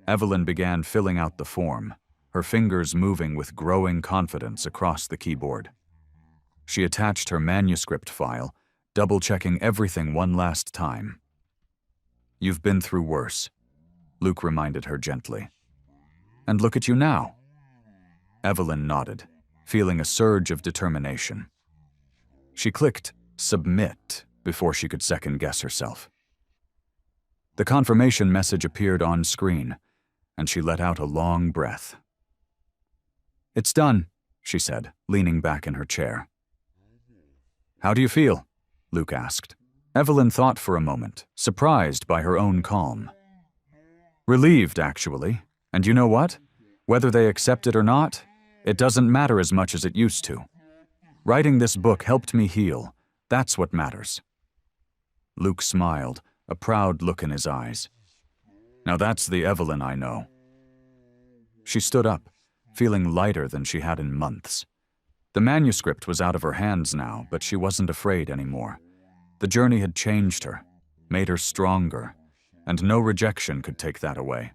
Evelyn began filling out the form, her fingers moving with growing confidence across the keyboard. She attached her manuscript file, double-checking everything one last time. You've been through worse, Luke reminded her gently. And look at you now. Evelyn nodded, feeling a surge of determination. She clicked submit before she could second-guess herself. The confirmation message appeared on screen, and she let out a long breath. It's done, she said, leaning back in her chair. How do you feel? Luke asked. Evelyn thought for a moment, surprised by her own calm. Relieved, actually. And you know what? Whether they accept it or not, it doesn't matter as much as it used to. Writing this book helped me heal. That's what matters. Luke smiled, a proud look in his eyes. Now that's the Evelyn I know. She stood up, feeling lighter than she had in months. The manuscript was out of her hands now, but she wasn't afraid anymore. The journey had changed her, made her stronger, and no rejection could take that away.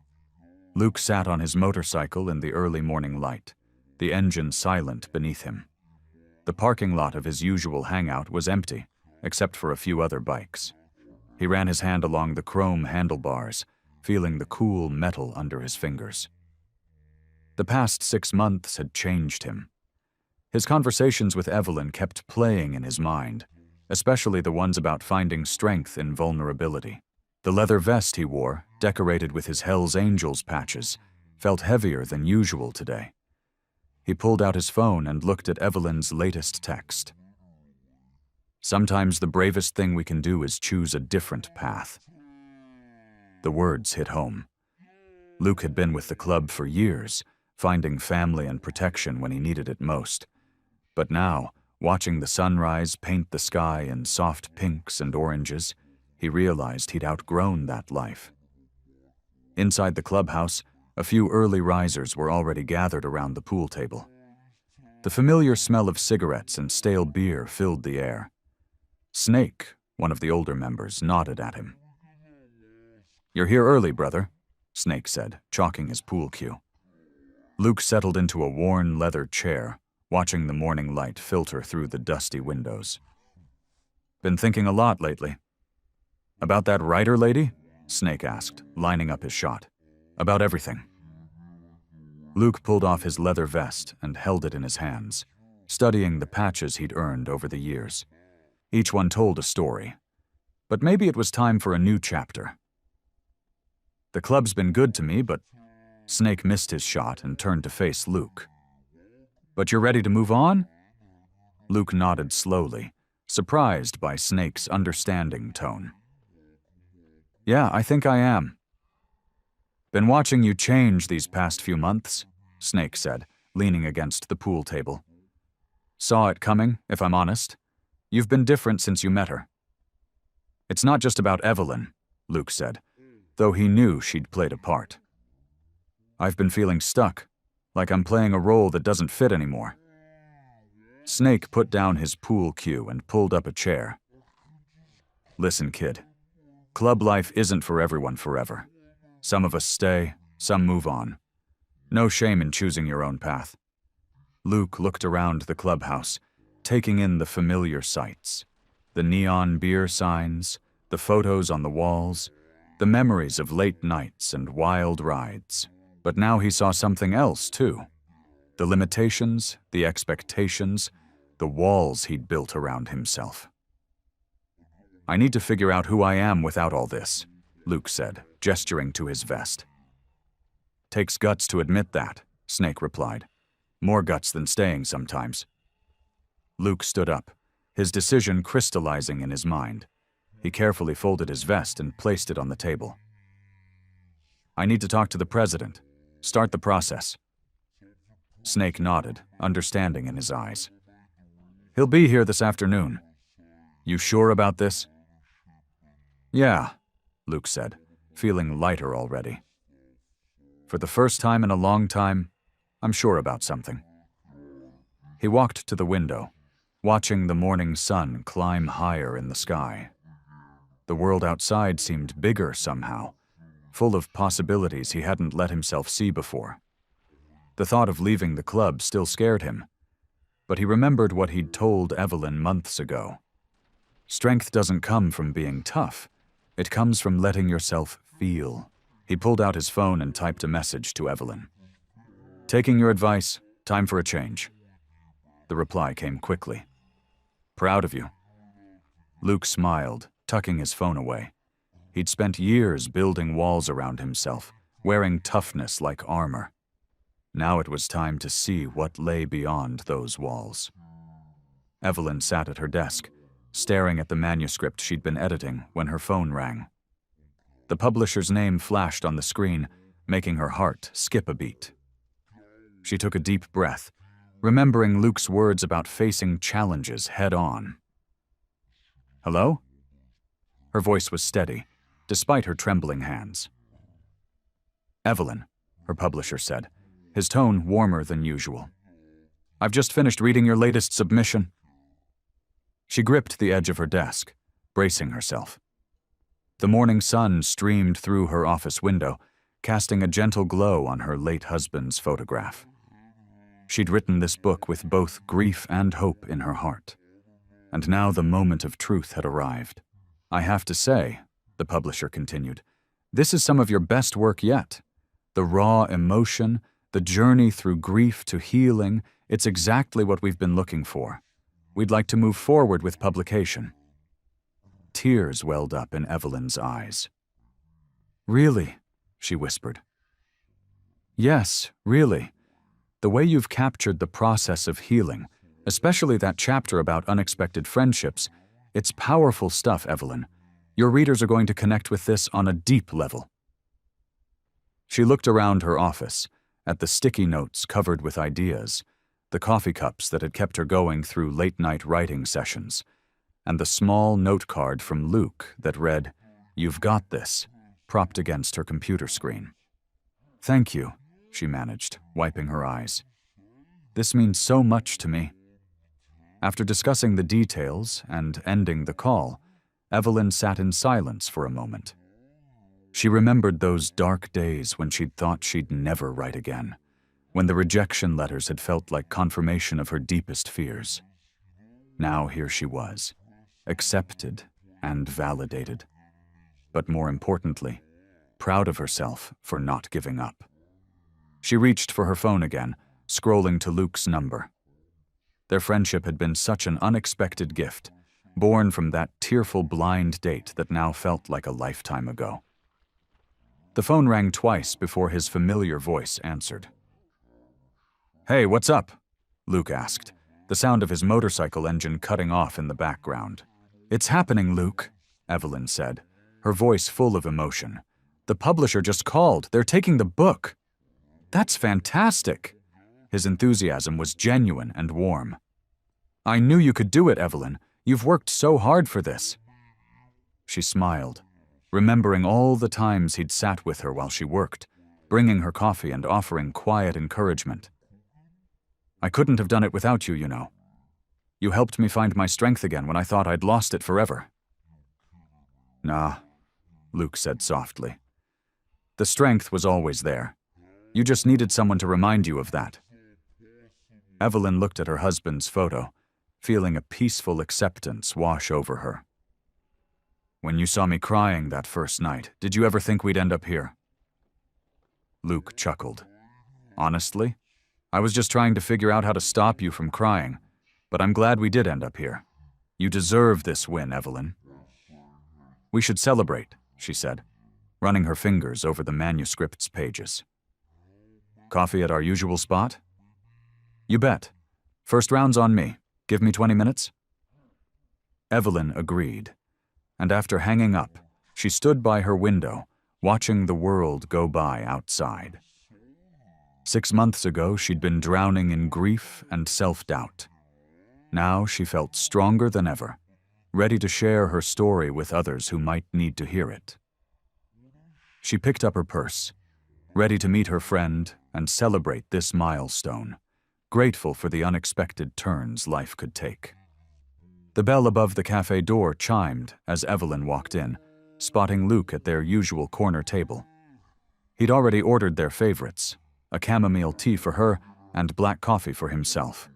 Luke sat on his motorcycle in the early morning light, the engine silent beneath him. The parking lot of his usual hangout was empty, except for a few other bikes. He ran his hand along the chrome handlebars, feeling the cool metal under his fingers. The past 6 months had changed him. His conversations with Evelyn kept playing in his mind, especially the ones about finding strength in vulnerability. The leather vest he wore, decorated with his hellsangels patches, felt heavier than usual today. He pulled out his phone and looked at Evelyn's latest text. Sometimes the bravest thing we can do is choose a different path. The words hit home. Luke had been with the club for years, finding family and protection when he needed it most. But now, watching the sunrise paint the sky in soft pinks and oranges, he realized he'd outgrown that life. Inside the clubhouse, a few early risers were already gathered around the pool table. The familiar smell of cigarettes and stale beer filled the air. Snake, one of the older members, nodded at him. You're here early, brother, Snake said, chalking his pool cue. Luke settled into a worn leather chair, watching the morning light filter through the dusty windows. Been thinking a lot lately. About that writer lady? Snake asked, lining up his shot. About everything. Luke pulled off his leather vest and held it in his hands, studying the patches he'd earned over the years. Each one told a story. But maybe it was time for a new chapter. The club's been good to me, but... Snake missed his shot and turned to face Luke. But you're ready to move on? Luke nodded slowly, surprised by Snake's understanding tone. Yeah, I think I am. Been watching you change these past few months, Snake said, leaning against the pool table. Saw it coming, if I'm honest. You've been different since you met her. It's not just about Evelyn, Luke said, though he knew she'd played a part. I've been feeling stuck, like I'm playing a role that doesn't fit anymore. Snake put down his pool cue and pulled up a chair. Listen, kid. Club life isn't for everyone forever. Some of us stay, some move on. No shame in choosing your own path. Luke looked around the clubhouse, taking in the familiar sights. The neon beer signs, the photos on the walls, the memories of late nights and wild rides. But now he saw something else, too. The limitations, the expectations, the walls he'd built around himself. "I need to figure out who I am without all this," Luke said, gesturing to his vest. "Takes guts to admit that," Snake replied. "More guts than staying sometimes." Luke stood up, his decision crystallizing in his mind. He carefully folded his vest and placed it on the table. "I need to talk to the president. Start the process." Snake nodded, understanding in his eyes. "He'll be here this afternoon. You sure about this?" "Yeah," Luke said, feeling lighter already. "For the first time in a long time, I'm sure about something." He walked to the window, watching the morning sun climb higher in the sky. The world outside seemed bigger somehow, full of possibilities he hadn't let himself see before. The thought of leaving the club still scared him, but he remembered what he'd told Evelyn months ago. Strength doesn't come from being tough. It comes from letting yourself feel. He pulled out his phone and typed a message to Evelyn. "Taking your advice, time for a change." The reply came quickly. "Proud of you." Luke smiled, tucking his phone away. He'd spent years building walls around himself, wearing toughness like armor. Now it was time to see what lay beyond those walls. Evelyn sat at her desk, staring at the manuscript she'd been editing when her phone rang. The publisher's name flashed on the screen, making her heart skip a beat. She took a deep breath, remembering Luke's words about facing challenges head-on. "Hello?" Her voice was steady, despite her trembling hands. "Evelyn," her publisher said, his tone warmer than usual. "I've just finished reading your latest submission." She gripped the edge of her desk, bracing herself. The morning sun streamed through her office window, casting a gentle glow on her late husband's photograph. She'd written this book with both grief and hope in her heart. And now the moment of truth had arrived. "I have to say," the publisher continued, "this is some of your best work yet. The raw emotion, the journey through grief to healing, it's exactly what we've been looking for. We'd like to move forward with publication." Tears welled up in Evelyn's eyes. "Really?" she whispered. "Yes, really. The way you've captured the process of healing, especially that chapter about unexpected friendships, it's powerful stuff, Evelyn. Your readers are going to connect with this on a deep level." She looked around her office, at the sticky notes covered with ideas, the coffee cups that had kept her going through late-night writing sessions, and the small note card from Luke that read, "You've got this," propped against her computer screen. "Thank you," she managed, wiping her eyes. "This means so much to me." After discussing the details and ending the call, Evelyn sat in silence for a moment. She remembered those dark days when she'd thought she'd never write again, when the rejection letters had felt like confirmation of her deepest fears. Now here she was, accepted and validated. But more importantly, proud of herself for not giving up. She reached for her phone again, scrolling to Luke's number. Their friendship had been such an unexpected gift, born from that tearful blind date that now felt like a lifetime ago. The phone rang twice before his familiar voice answered. "Hey, what's up?" Luke asked, the sound of his motorcycle engine cutting off in the background. "It's happening, Luke," Evelyn said, her voice full of emotion. "The publisher just called. They're taking the book." "That's fantastic." His enthusiasm was genuine and warm. "I knew you could do it, Evelyn. You've worked so hard for this." She smiled, remembering all the times he'd sat with her while she worked, bringing her coffee and offering quiet encouragement. "I couldn't have done it without you, you know. You helped me find my strength again when I thought I'd lost it forever." "Nah," Luke said softly. "The strength was always there. You just needed someone to remind you of that." Evelyn looked at her husband's photo, feeling a peaceful acceptance wash over her. "When you saw me crying that first night, did you ever think we'd end up here?" Luke chuckled. Honestly, I was just trying to figure out how to stop you from crying, but I'm glad we did end up here. You deserve this win, Evelyn. We should celebrate, she said, running her fingers over the manuscript's pages. Coffee at our usual spot? You bet. First round's on me. Give me 20 minutes? Evelyn agreed, and after hanging up, she stood by her window, watching the world go by outside. 6 months ago, she'd been drowning in grief and self-doubt. Now she felt stronger than ever, ready to share her story with others who might need to hear it. She picked up her purse, ready to meet her friend and celebrate this milestone, grateful for the unexpected turns life could take. The bell above the cafe door chimed as Evelyn walked in, spotting Luke at their usual corner table. He'd already ordered their favorites, a chamomile tea for her and black coffee for himself.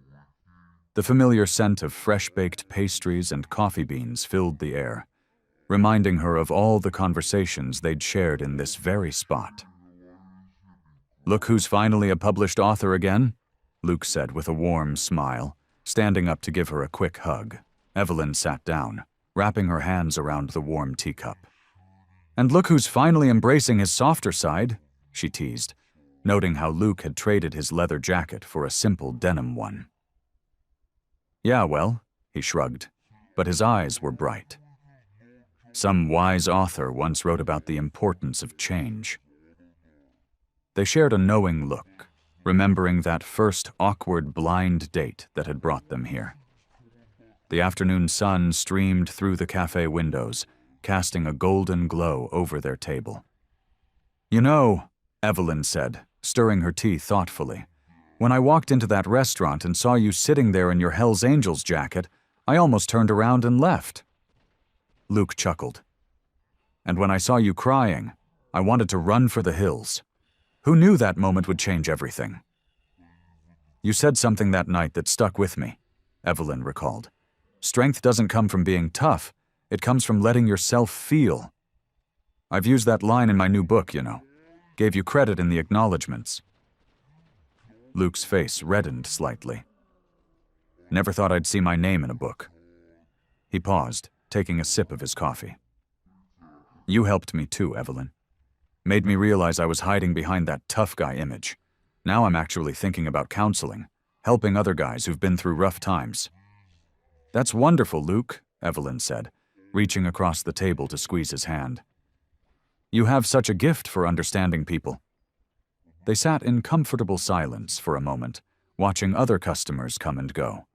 The familiar scent of fresh-baked pastries and coffee beans filled the air, reminding her of all the conversations they'd shared in this very spot. "Look who's finally a published author again," Luke said with a warm smile, standing up to give her a quick hug. Evelyn sat down, wrapping her hands around the warm teacup. "And look who's finally embracing his softer side," she teased, noting how Luke had traded his leather jacket for a simple denim one. "Yeah, well," he shrugged, but his eyes were bright. Some wise author once wrote about the importance of change. They shared a knowing look, remembering that first awkward blind date that had brought them here. The afternoon sun streamed through the cafe windows, casting a golden glow over their table. "You know," Evelyn said, stirring her tea thoughtfully, "when I walked into that restaurant and saw you sitting there in your hellsangels jacket, I almost turned around and left." Luke chuckled. "And when I saw you crying, I wanted to run for the hills. Who knew that moment would change everything?" "You said something that night that stuck with me," Evelyn recalled. "Strength doesn't come from being tough, it comes from letting yourself feel. I've used that line in my new book, you know. Gave you credit in the acknowledgments." Luke's face reddened slightly. "Never thought I'd see my name in a book." He paused, taking a sip of his coffee. "You helped me too, Evelyn. Made me realize I was hiding behind that tough guy image. Now I'm actually thinking about counseling, helping other guys who've been through rough times." "That's wonderful, Luke," Evelyn said, reaching across the table to squeeze his hand. "You have such a gift for understanding people." They sat in comfortable silence for a moment, watching other customers come and go.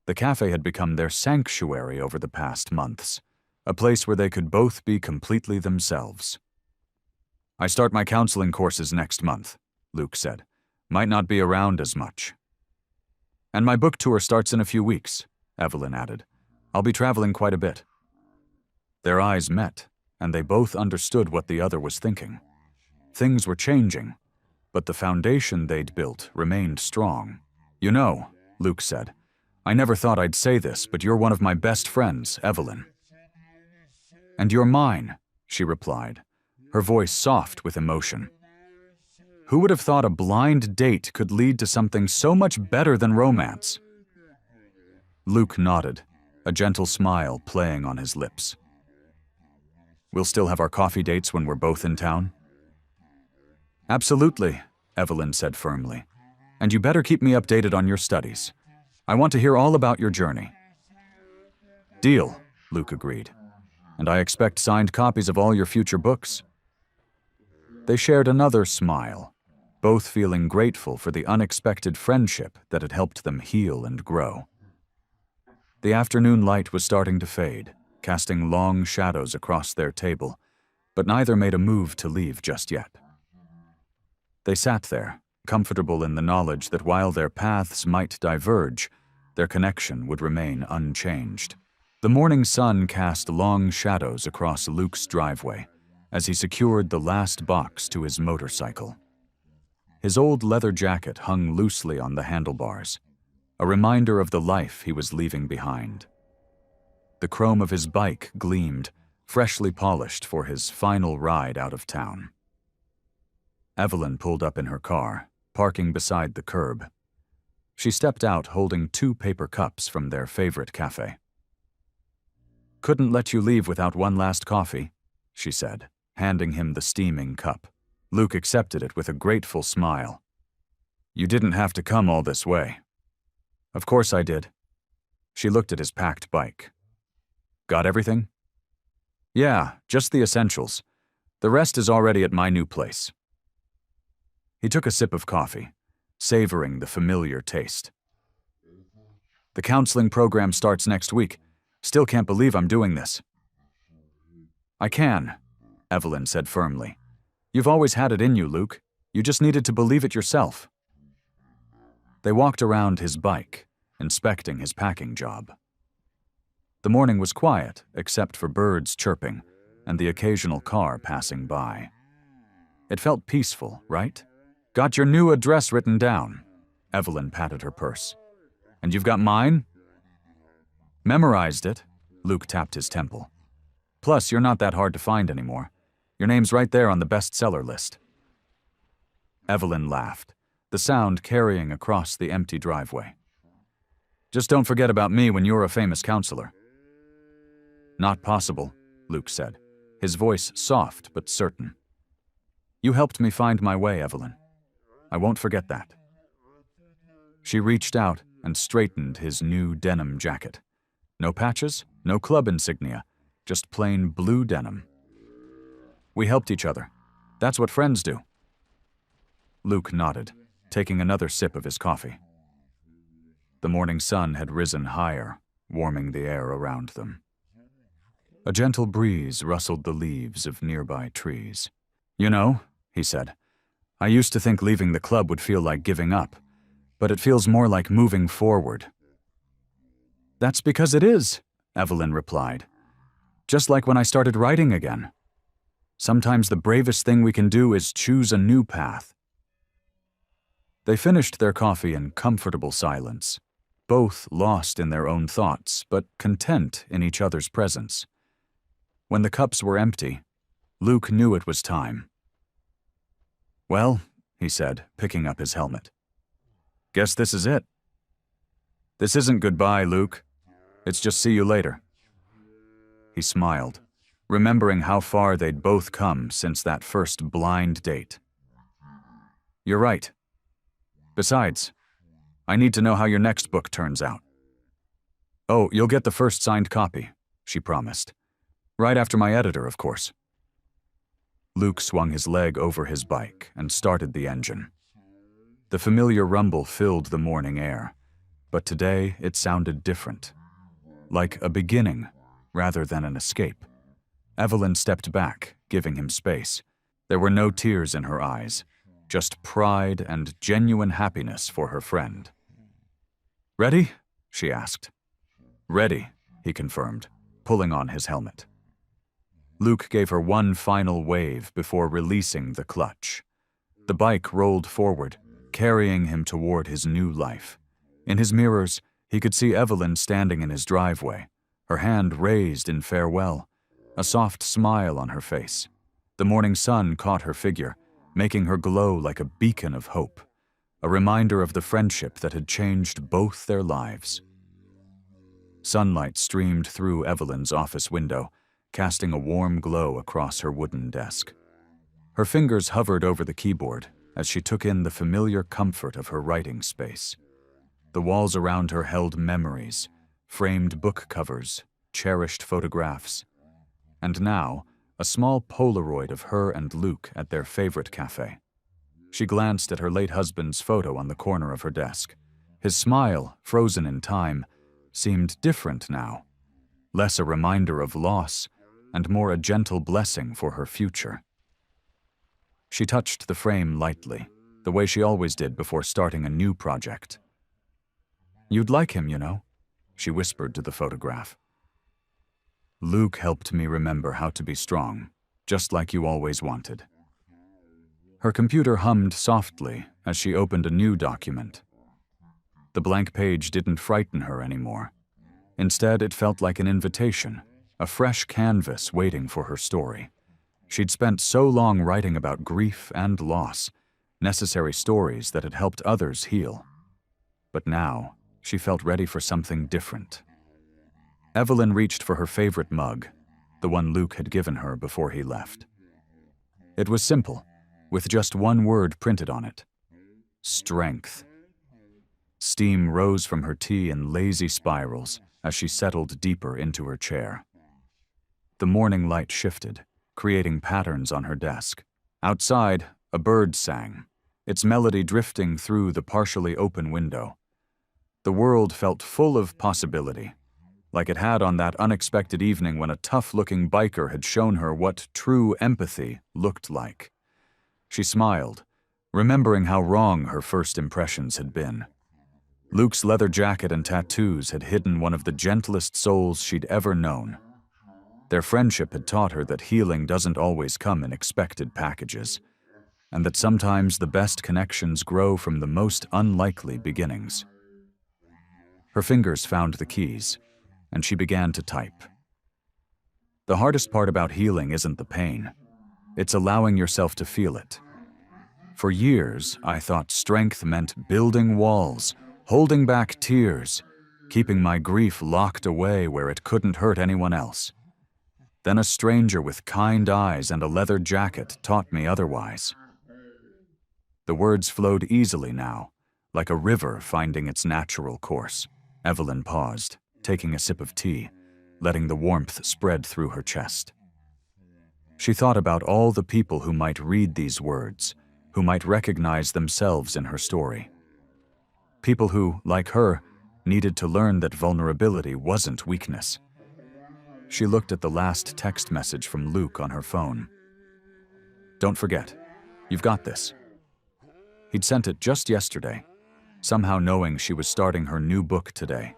The cafe had become their sanctuary over the past months, a place where they could both be completely themselves. "I start my counseling courses next month," Luke said. "Might not be around as much." "And my book tour starts in a few weeks," Evelyn added. "I'll be traveling quite a bit." Their eyes met, and they both understood what the other was thinking. Things were changing, but the foundation they'd built remained strong. "You know," Luke said, "I never thought I'd say this, but you're one of my best friends, Evelyn." "And you're mine," she replied, her voice soft with emotion. "Who would have thought a blind date could lead to something so much better than romance?" Luke nodded, a gentle smile playing on his lips. "We'll still have our coffee dates when we're both in town?" "Absolutely," Evelyn said firmly. "And you better keep me updated on your studies. I want to hear all about your journey." "Deal," Luke agreed. "And I expect signed copies of all your future books." They shared another smile, both feeling grateful for the unexpected friendship that had helped them heal and grow. The afternoon light was starting to fade, casting long shadows across their table, but neither made a move to leave just yet. They sat there, comfortable in the knowledge that while their paths might diverge, their connection would remain unchanged. The morning sun cast long shadows across Luke's driveway as he secured the last box to his motorcycle. His old leather jacket hung loosely on the handlebars, a reminder of the life he was leaving behind. The chrome of his bike gleamed, freshly polished for his final ride out of town. Evelyn pulled up in her car, parking beside the curb. She stepped out holding 2 paper cups from their favorite cafe. "Couldn't let you leave without one last coffee," she said, handing him the steaming cup. Luke accepted it with a grateful smile. "You didn't have to come all this way." "Of course I did." She looked at his packed bike. "Got everything?" "Yeah, just the essentials. The rest is already at my new place." He took a sip of coffee, savoring the familiar taste. "The counseling program starts next week. Still can't believe I'm doing this." "I can," Evelyn said firmly. "You've always had it in you, Luke. You just needed to believe it yourself." They walked around his bike, inspecting his packing job. The morning was quiet, except for birds chirping and the occasional car passing by. It felt peaceful, right? "Got your new address written down." Evelyn patted her purse. "And you've got mine?" "Memorized it." Luke tapped his temple. "Plus, you're not that hard to find anymore. Your name's right there on the bestseller list." Evelyn laughed, the sound carrying across the empty driveway. "Just don't forget about me when you're a famous counselor." "Not possible," Luke said, his voice soft but certain. "You helped me find my way, Evelyn. I won't forget that." She reached out and straightened his new denim jacket. No patches, no club insignia, just plain blue denim. "We helped each other. That's what friends do." Luke nodded, taking another sip of his coffee. The morning sun had risen higher, warming the air around them. A gentle breeze rustled the leaves of nearby trees. "You know," he said, "I used to think leaving the club would feel like giving up, but it feels more like moving forward." "That's because it is," Evelyn replied. "Just like when I started writing again. Sometimes the bravest thing we can do is choose a new path." They finished their coffee in comfortable silence, both lost in their own thoughts, but content in each other's presence. When the cups were empty, Luke knew it was time. "Well," he said, picking up his helmet. "Guess this is it." "This isn't goodbye, Luke. It's just see you later." He smiled, remembering how far they'd both come since that first blind date. "You're right. Besides, I need to know how your next book turns out." "Oh, you'll get the first signed copy," she promised. "Right after my editor, of course." Luke swung his leg over his bike and started the engine. The familiar rumble filled the morning air, but today it sounded different. Like a beginning, rather than an escape. Evelyn stepped back, giving him space. There were no tears in her eyes, just pride and genuine happiness for her friend. "Ready?" she asked. "Ready," he confirmed, pulling on his helmet. Luke gave her one final wave before releasing the clutch. The bike rolled forward, carrying him toward his new life. In his mirrors, he could see Evelyn standing in his driveway, her hand raised in farewell, a soft smile on her face. The morning sun caught her figure, making her glow like a beacon of hope, a reminder of the friendship that had changed both their lives. Sunlight streamed through Evelyn's office window, casting a warm glow across her wooden desk. Her fingers hovered over the keyboard as she took in the familiar comfort of her writing space. The walls around her held memories, framed book covers, cherished photographs, and now, a small Polaroid of her and Luke at their favorite cafe. She glanced at her late husband's photo on the corner of her desk. His smile, frozen in time, seemed different now, less a reminder of loss and more a gentle blessing for her future. She touched the frame lightly, the way she always did before starting a new project. "You'd like him, you know," she whispered to the photograph. "Luke helped me remember how to be strong, just like you always wanted." Her computer hummed softly as she opened a new document. The blank page didn't frighten her anymore. Instead, it felt like an invitation, a fresh canvas waiting for her story. She'd spent so long writing about grief and loss, necessary stories that had helped others heal. But now, she felt ready for something different. Evelyn reached for her favorite mug, the one Luke had given her before he left. It was simple, with just one word printed on it: strength. Steam rose from her tea in lazy spirals as she settled deeper into her chair. The morning light shifted, creating patterns on her desk. Outside, a bird sang, its melody drifting through the partially open window. The world felt full of possibility, like it had on that unexpected evening when a tough-looking biker had shown her what true empathy looked like. She smiled, remembering how wrong her first impressions had been. Luke's leather jacket and tattoos had hidden one of the gentlest souls she'd ever known. Their friendship had taught her that healing doesn't always come in expected packages, and that sometimes the best connections grow from the most unlikely beginnings. Her fingers found the keys, and she began to type. The hardest part about healing isn't the pain. It's allowing yourself to feel it. For years, I thought strength meant building walls, holding back tears, keeping my grief locked away where it couldn't hurt anyone else. Then a stranger with kind eyes and a leather jacket taught me otherwise. The words flowed easily now, like a river finding its natural course. Evelyn paused, taking a sip of tea, letting the warmth spread through her chest. She thought about all the people who might read these words, who might recognize themselves in her story. People who, like her, needed to learn that vulnerability wasn't weakness. She looked at the last text message from Luke on her phone. "Don't forget, you've got this." He'd sent it just yesterday, somehow knowing she was starting her new book today.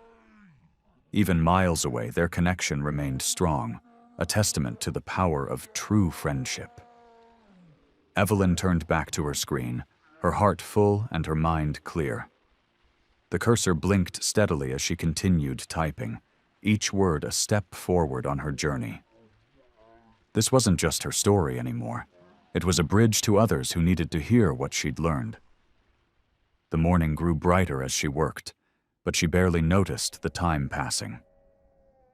Even miles away, their connection remained strong, a testament to the power of true friendship. Evelyn turned back to her screen, her heart full and her mind clear. The cursor blinked steadily as she continued typing, each word a step forward on her journey. This wasn't just her story anymore. It was a bridge to others who needed to hear what she'd learned. The morning grew brighter as she worked, but she barely noticed the time passing.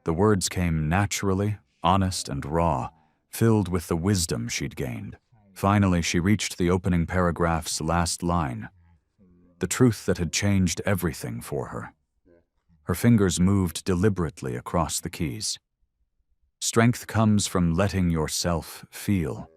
The words came naturally, honest and raw, filled with the wisdom she'd gained. Finally, she reached the opening paragraph's last line, the truth that had changed everything for her. Her fingers moved deliberately across the keys. Strength comes from letting yourself feel.